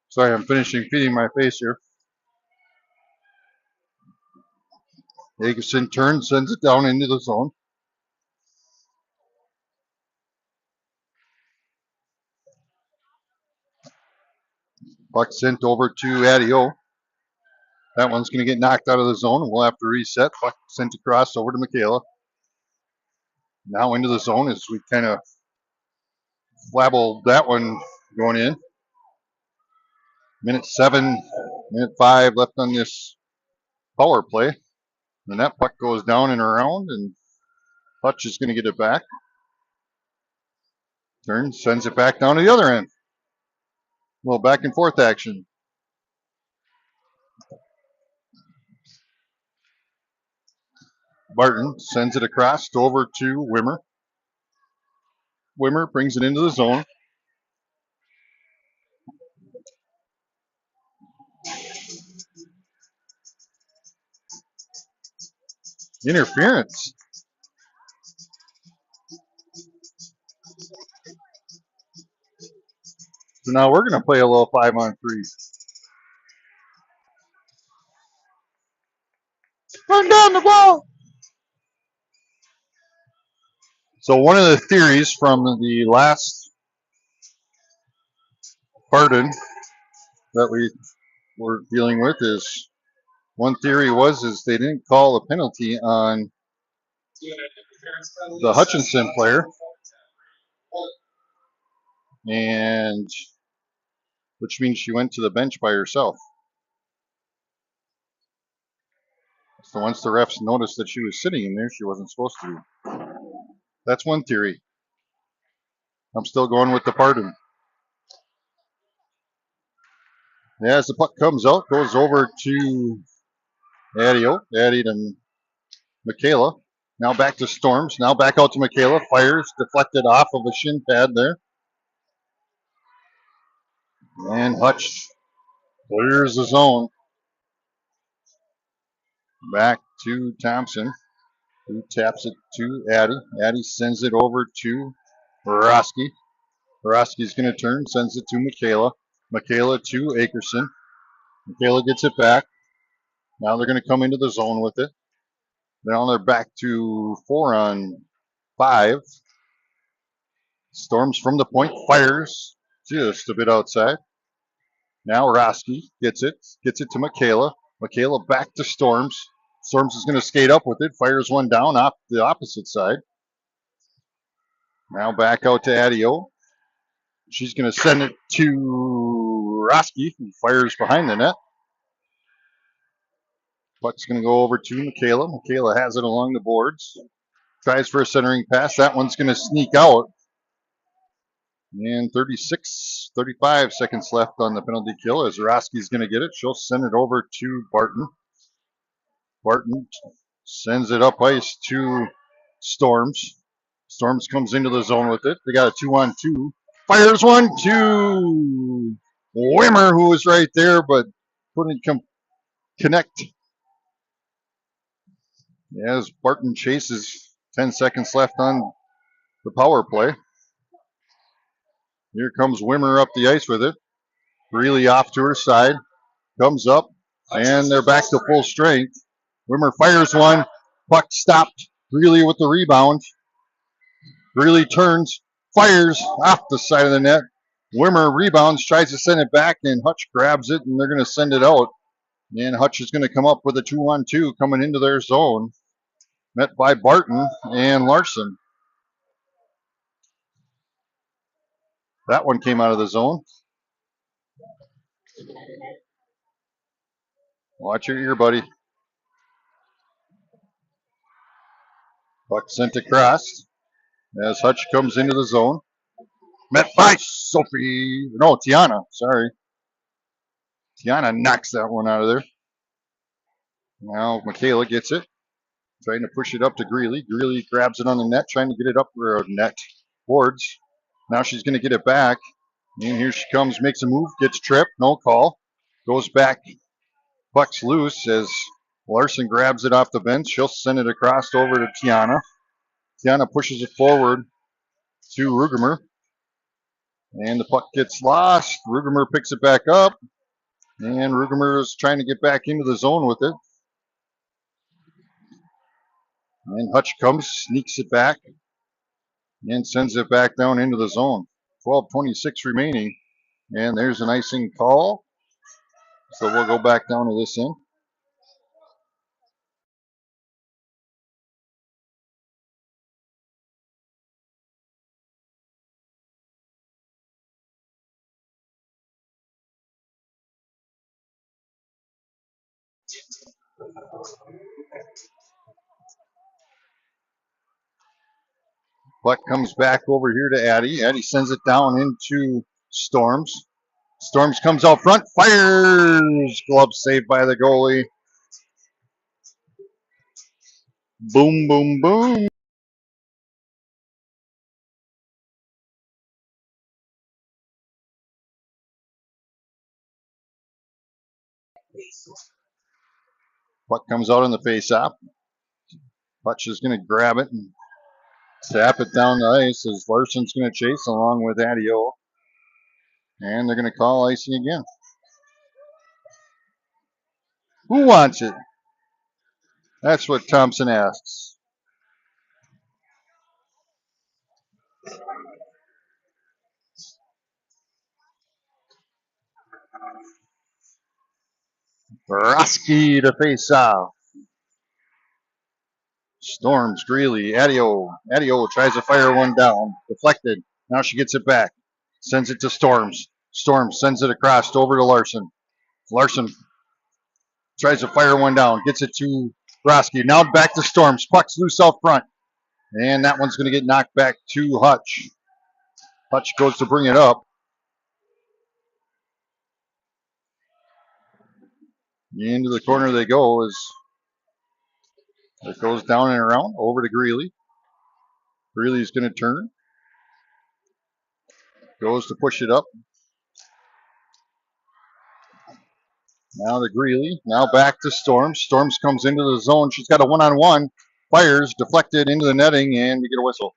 Sorry, I'm finishing feeding my face here. Agerson turns, sends it down into the zone. Puck sent over to Adio. That one's going to get knocked out of the zone. We'll have to reset. Puck sent across over to Michaela. Now into the zone as we kind of flabbled that one going in. Minute 5 left on this power play. And that puck goes down and around, and Hutch is going to get it back. Turns, sends it back down to the other end. A little back and forth action. Barton sends it across over to Wimmer. Wimmer brings it into the zone. Interference. So now we're going to play a little 5-on-3. Run down the ball. So one of the theories from the last pardon that we were dealing with is one theory is they didn't call a penalty on the Hutchinson player, and which means she went to the bench by herself. So once the refs noticed that she was sitting in there, she wasn't supposed to be. That's one theory. I'm still going with the pardon. Yeah, as the puck comes out, goes over to Addie to Michaela. Now back to Storms. Now back out to Michaela. Fires, deflected off of a shin pad there. And Hutch clears the zone. Back to Thompson, who taps it to Addie. Addie sends it over to Borowski. Borowski's going to turn, sends it to Michaela. Michaela to Akerson. Michaela gets it back. Now they're going to come into the zone with it. Now they're back to 4-on-5. Storms from the point, fires just a bit outside. Now Roski gets it to Michaela. Michaela back to Storms. Storms is going to skate up with it, fires one down off the opposite side. Now back out to Adio. She's going to send it to Roski, who fires behind the net. Puck's going to go over to Michaela. Michaela has it along the boards. Tries for a centering pass. That one's going to sneak out. And 35 seconds left on the penalty kill as Roski's going to get it. She'll send it over to Barton. Barton sends it up ice to Storms. Storms comes into the zone with it. They got a 2-on-2. Fires one to Wimmer, who was right there, but couldn't connect. As Barton chases, 10 seconds left on the power play. Here comes Wimmer up the ice with it. Greeley off to her side. Comes up, and they're back to full strength. Wimmer fires one. Puck stopped. Greeley with the rebound. Greeley turns, fires off the side of the net. Wimmer rebounds, tries to send it back, and Hutch grabs it, and they're going to send it out. And Hutch is going to come up with a 2-on-2 coming into their zone. Met by Barton and Larson. That one came out of the zone. Watch your ear, buddy. Puck sent across as Hutch comes into the zone. Met by Tiana, sorry. Tiana knocks that one out of there. Now Michaela gets it. Trying to push it up to Greeley. Greeley grabs it on the net, trying to get it up for net boards. Now she's going to get it back. And here she comes, makes a move, gets tripped, no call. Goes back, puck's loose as Larson grabs it off the bench. She'll send it across over to Tiana. Tiana pushes it forward to Rugemer. And the puck gets lost. Rugemer picks it back up. And Rugemer is trying to get back into the zone with it. And Hutch comes, sneaks it back, and sends it back down into the zone. 12:26 remaining. And there's an icing call. So we'll go back down to this end. Puck comes back over here to Addy. Addy sends it down into Storms. Storms comes out front, fires. Glove saved by the goalie. Boom, boom, boom. Puck comes out on the face-off. Hutch is going to grab it and tap it down the ice as Larson's going to chase along with Adio. And they're going to call icing again. Who wants it? That's what Thompson asks. Roski to face off. Storms, Greeley, Adio. Adio tries to fire one down. Deflected. Now she gets it back. Sends it to Storms. Storms sends it across over to Larson. Larson tries to fire one down. Gets it to Roski. Now back to Storms. Puck's loose out front. And that one's going to get knocked back to Hutch. Hutch goes to bring it up. Into the corner they go as it goes down and around over to Greeley. Greeley's going to turn. Goes to push it up. Now to Greeley. Now back to Storms. Storms comes into the zone. She's got a one-on-one. Fires, deflected into the netting, and we get a whistle.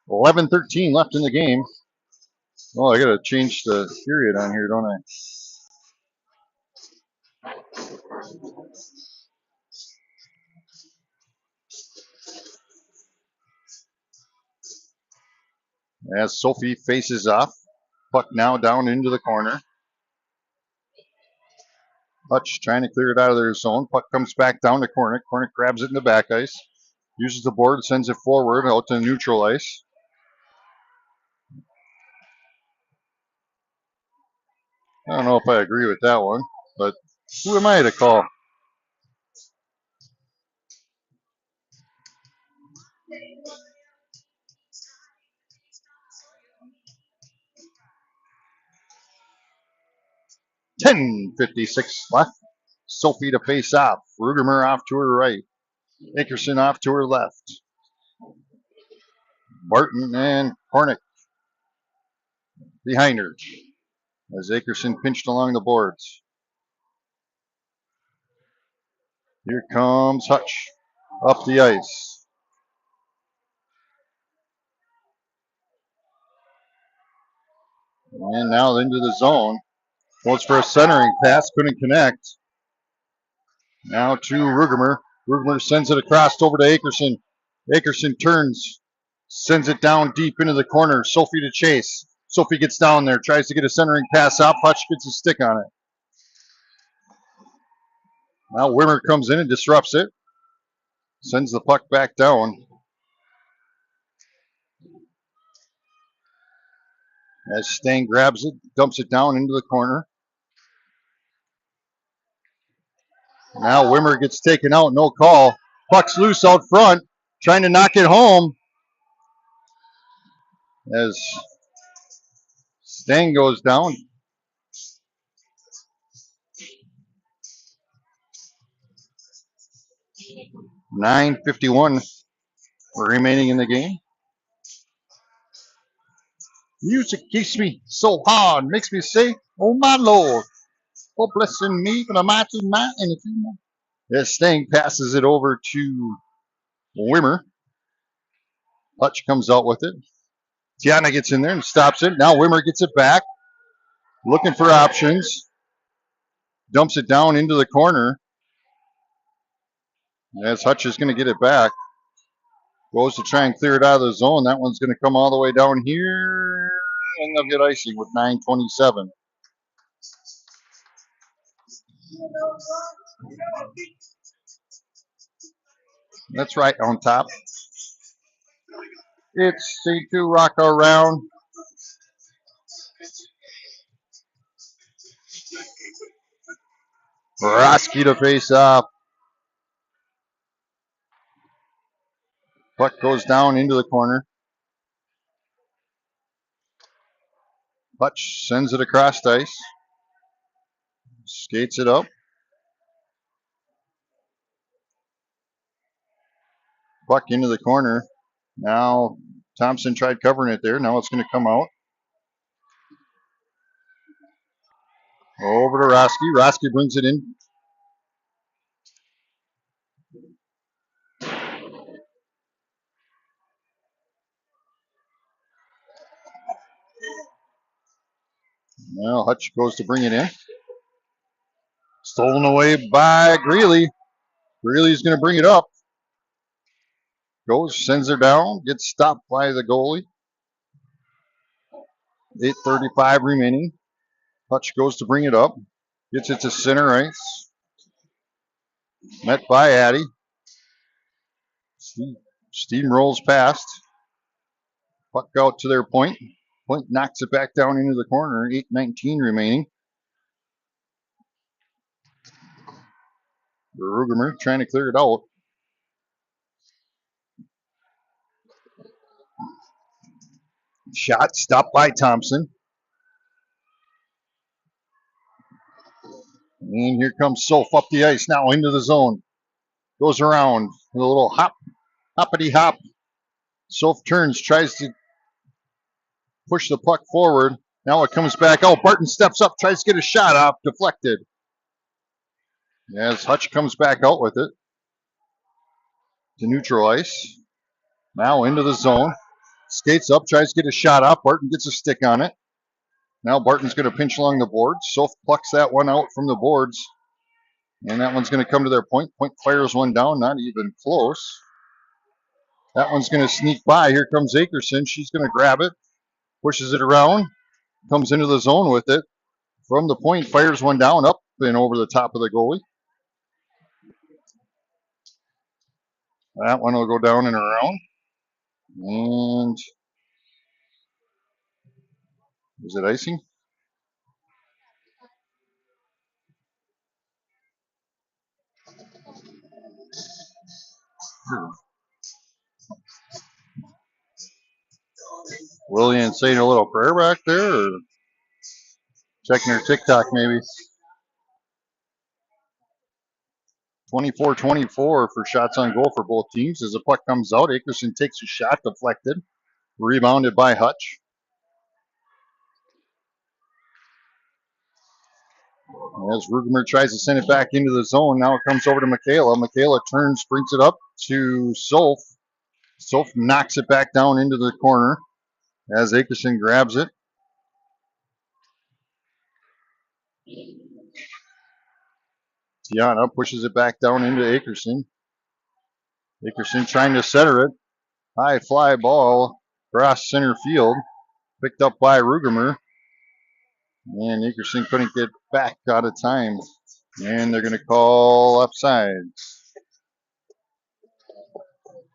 11:13 left in the game. Oh, I got to change the period on here, don't I? As Sophie faces off. Puck now down into the corner. Hutch trying to clear it out of their zone. Puck comes back down to Cornick. Cornick grabs it in the back ice. Uses the board, sends it forward out to neutral ice. I don't know if I agree with that one, but who am I to call? $10.56 left. Sophie to face off. Rugemer off to her right. Akerson off to her left. Barton and Cornick behind her as Akerson pinched along the boards. Here comes Hutch up the ice. And now into the zone. Goes for a centering pass, couldn't connect. Now to Rugemer. Rugemer sends it across over to Akerson. Akerson turns, sends it down deep into the corner. Sophie to chase. Sophie gets down there, tries to get a centering pass out. Hutch gets a stick on it. Now Wimmer comes in and disrupts it. Sends the puck back down. As Stang grabs it, dumps it down into the corner. Now Wimmer gets taken out, no call. Puck's loose out front, trying to knock it home. As Stang goes down. $9:51 remaining in the game. Music keeps me so hard, makes me say, oh my Lord, for blessing me for the mighty night and the few more. As Stang passes it over to Wimmer. Hutch comes out with it. Tiana gets in there and stops it. Now Wimmer gets it back. Looking for options. Dumps it down into the corner. As Hutch is going to get it back. Goes to try and clear it out of the zone. That one's going to come all the way down here. And they'll get icing with 9:27. That's right on top. It's C2 rock around. Roski to face off. Puck goes down into the corner. Hutch sends it across ice. Skates it up. Puck into the corner. Now Thompson tried covering it there. Now it's going to come out. Over to Roski. Roski brings it in. Now Hutch goes to bring it in. Stolen away by Greeley. Greeley's going to bring it up. Goes, sends her down. Gets stopped by the goalie. 8:35 remaining. Hutch goes to bring it up. Gets it to center ice. Met by Addy. Steamrolls past. Puck out to their point. Point knocks it back down into the corner. 8:19 remaining. Rugemer trying to clear it out. Shot stopped by Thompson. And here comes Soph up the ice now into the zone. Goes around with a little hoppity hop. Soph turns, tries to push the puck forward. Now it comes back out. Barton steps up, tries to get a shot off, deflected. As Hutch comes back out with it to neutral ice. Now into the zone. Skates up, tries to get a shot off. Barton gets a stick on it. Now Barton's going to pinch along the boards. Soph plucks that one out from the boards. And that one's going to come to their point. Point fires one down, not even close. That one's going to sneak by. Here comes Akerson. She's going to grab it. Pushes it around. Comes into the zone with it. From the point, fires one down, up and over the top of the goalie. That one will go down and around. And is it icing? Lillian saying a little prayer back there, or checking her TikTok maybe. 24-24 for shots on goal for both teams. As the puck comes out, Akerson takes a shot, deflected, rebounded by Hutch. As Rugemer tries to send it back into the zone, now it comes over to Michaela. Michaela turns, brings it up to Soph. Soph knocks it back down into the corner as Akerson grabs it. Tiana pushes it back down into Akerson. Akerson trying to center it. High fly ball across center field. Picked up by Rugemer. And Akerson couldn't get back out of time. And they're going to call offside.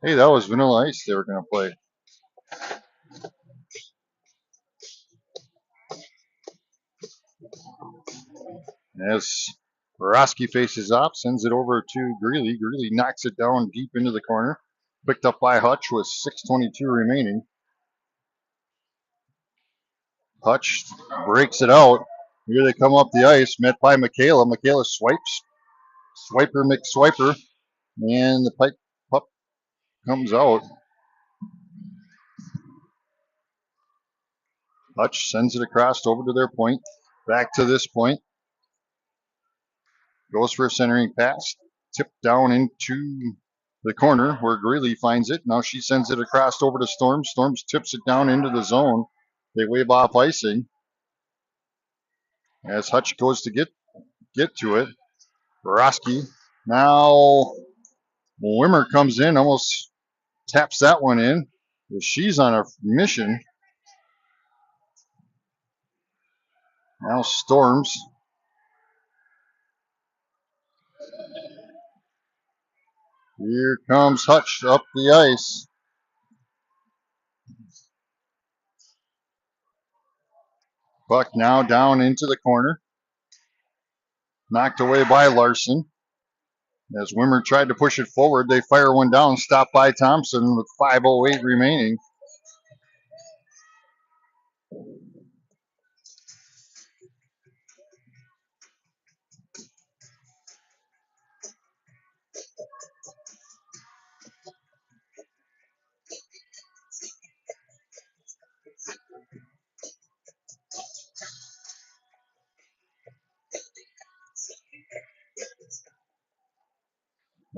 Hey, that was Vanilla Ice they were going to play. As Roski faces off, sends it over to Greeley. Greeley knocks it down deep into the corner. Picked up by Hutch with 6:22 remaining. Hutch breaks it out. Here they come up the ice, met by Michaela. Michaela swipes. Swiper McSwiper. And the puck comes out. Hutch sends it across over to their point. Back to this point. Goes for a centering pass. Tipped down into the corner where Greeley finds it. Now she sends it across over to Storms. Storms tips it down into the zone. They wave off icing as Hutch goes to get to it. Borowski. Now Wimmer comes in, almost taps that one in. She's on a mission. Now Storms. Here comes Hutch up the ice. Puck now down into the corner. Knocked away by Larson. As Wimmer tried to push it forward, they fire one down, stopped by Thompson with 5:08 remaining.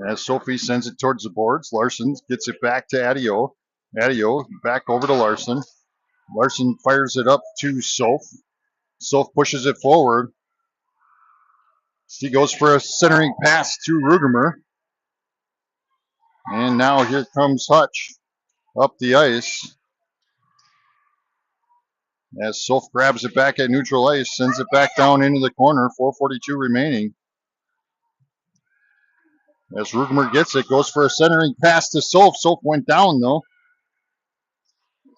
As Sophie sends it towards the boards, Larson gets it back to Adio. Adio back over to Larson. Larson fires it up to Soph. Soph pushes it forward. She goes for a centering pass to Rugemer. And now here comes Hutch up the ice. As Soph grabs it back at neutral ice, sends it back down into the corner, 4:42 remaining. As Rugemer gets it, goes for a centering pass to Soph. Soph went down though.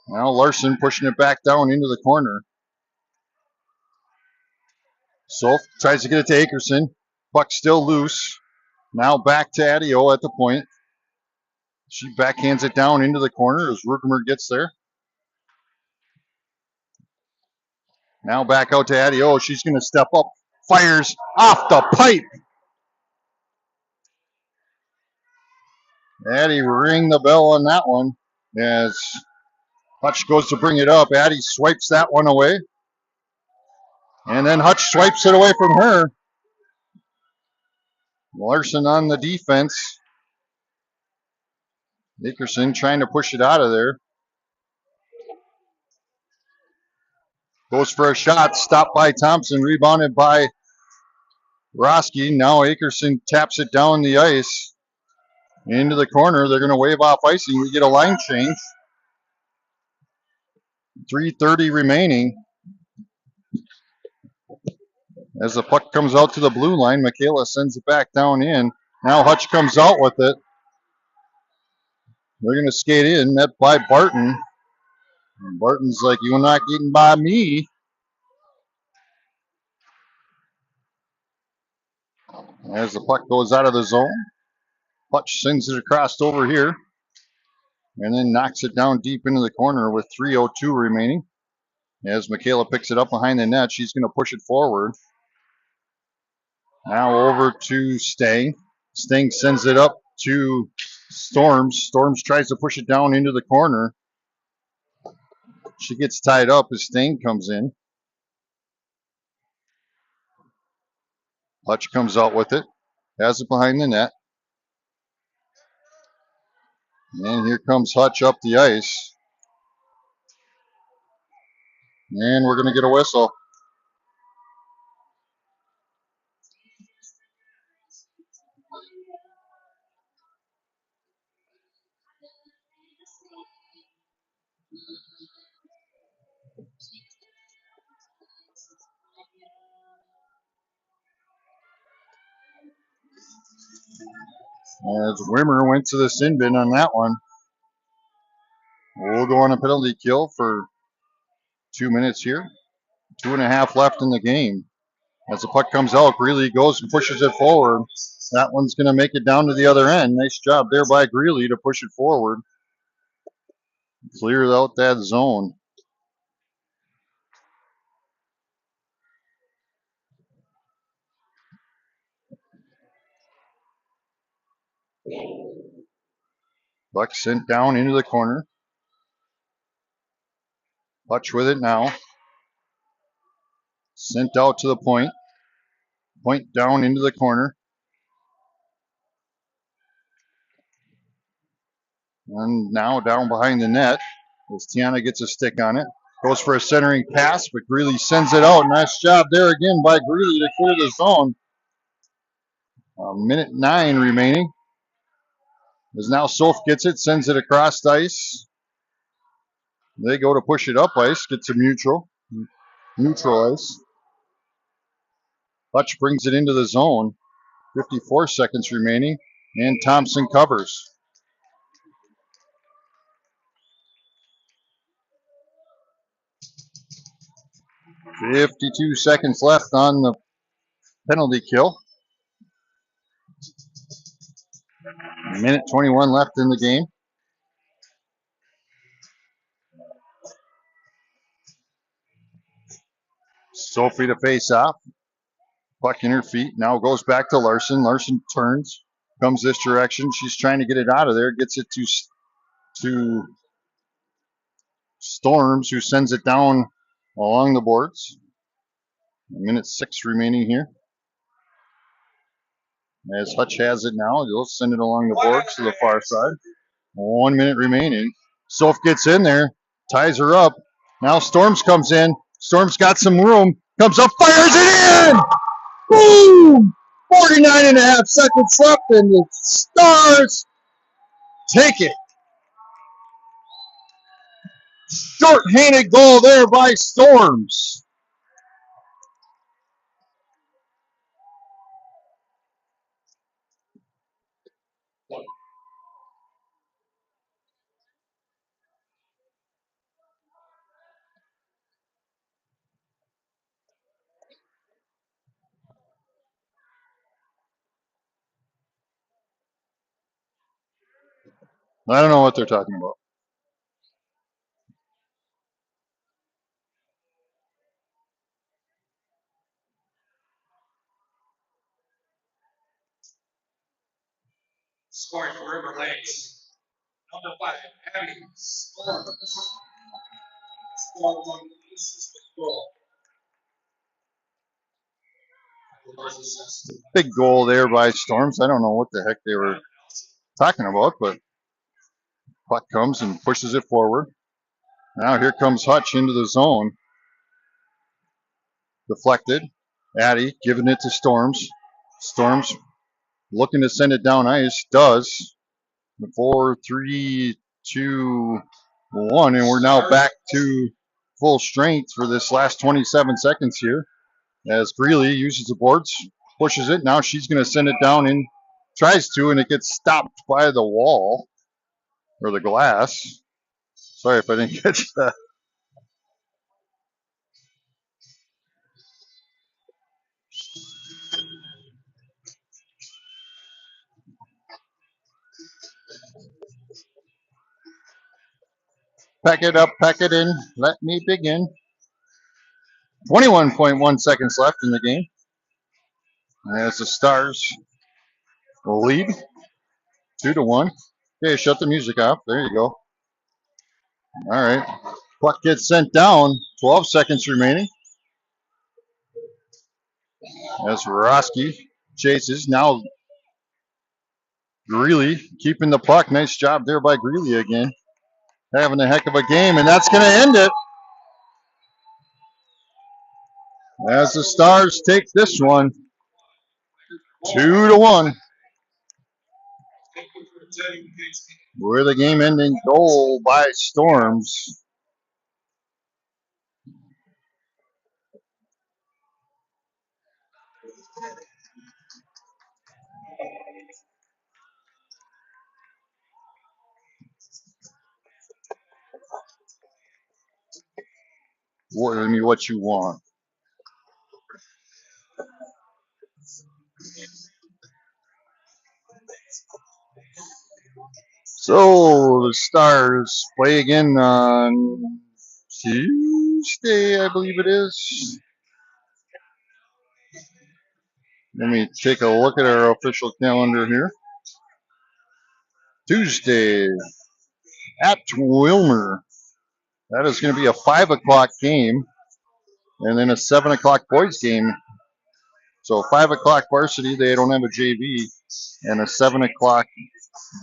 Now Larson pushing it back down into the corner. Soph tries to get it to Akerson. Puck still loose. Now back to Adio at the point. She backhands it down into the corner as Rugemer gets there. Now back out to Adio. She's going to step up. Fires off the pipe. Addie ring the bell on that one as Hutch goes to bring it up. Addie swipes that one away. And then Hutch swipes it away from her. Larson on the defense. Akerson trying to push it out of there. Goes for a shot. Stopped by Thompson. Rebounded by Roski. Now Akerson taps it down the ice. Into the corner. They're going to wave off icing. We get a line change. 3:30 remaining. As the puck comes out to the blue line, Michaela sends it back down in. Now Hutch comes out with it. They're going to skate in, met by Barton. And Barton's like, you're not getting by me. As the puck goes out of the zone, Hutch sends it across over here. And then knocks it down deep into the corner with 3:02 remaining. As Michaela picks it up behind the net, she's going to push it forward. Now over to Stang. Stang sends it up to Storms. Storms tries to push it down into the corner. She gets tied up as Stang comes in. Hutch comes out with it. Has it behind the net. And here comes Hutch up the ice. And we're going to get a whistle. As Wimmer went to the sin bin on that one. We'll go on a penalty kill for 2 minutes here. 2.5 left in the game. As the puck comes out, Greeley goes and pushes it forward. That one's going to make it down to the other end. Nice job there by Greeley to push it forward. Cleared out that zone. Puck sent down into the corner. Hutch with it now. Sent out to the point. Point down into the corner. And now down behind the net as Tiana gets a stick on it. Goes for a centering pass, but Greeley sends it out. Nice job there again by Greeley to clear the zone. Minute 9 remaining. As now Soph gets it, sends it across the ice. They go to push it up ice, gets a neutral ice. Hutch brings it into the zone. 54 seconds remaining, and Thompson covers. .52 seconds left on the penalty kill. Minute 21 left in the game. Sophie to face off. Puck in her feet. Now goes back to Larson. Larson turns, comes this direction. She's trying to get it out of there. Gets it to Storms, who sends it down along the boards. Minute 6 remaining here. As Hutch has it now, he'll send it along the boards to the far side. 1 minute remaining. Soph gets in there, ties her up. Now Storms comes in. Storms got some room. Comes up, fires it in! Boom! 49 and a half seconds left, and the Stars take it. Short-handed goal there by Storms. I don't know what they're talking about. Scoring for River Lakes. Number 5, Abby Storms. Storms on the assistant goal. Big goal there by Storms. I don't know what the heck they were talking about, but puck comes and pushes it forward. Now here comes Hutch into the zone. Deflected. Addie giving it to Storms. Storms looking to send it down ice. Does. 4, 3, 2, 1. And we're now back to full strength for this last 27 seconds here. As Greeley uses the boards, pushes it. Now she's going to send it down in. Tries to, and it gets stopped by the wall. Or the glass. Sorry if I didn't catch that. Pack it up, pack it in. Let me begin. 21.1 seconds left in the game. As the Stars lead 2-1. Okay, shut the music off. There you go. All right. Puck gets sent down. 12 seconds remaining. As Roski chases. Now Greeley keeping the puck. Nice job there by Greeley again. Having a heck of a game, and that's going to end it. As the Stars take this one 2-1. With a game-ending goal by Storms. What you want. So the Stars play again on Tuesday, I believe it is. Let me take a look at our official calendar here. Tuesday at Wilmer. That is going to be a 5 o'clock game and then a 7 o'clock boys game. So 5 o'clock varsity, they don't have a JV, and a 7 o'clock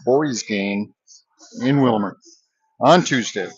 boys game. in Wilmer on Tuesday.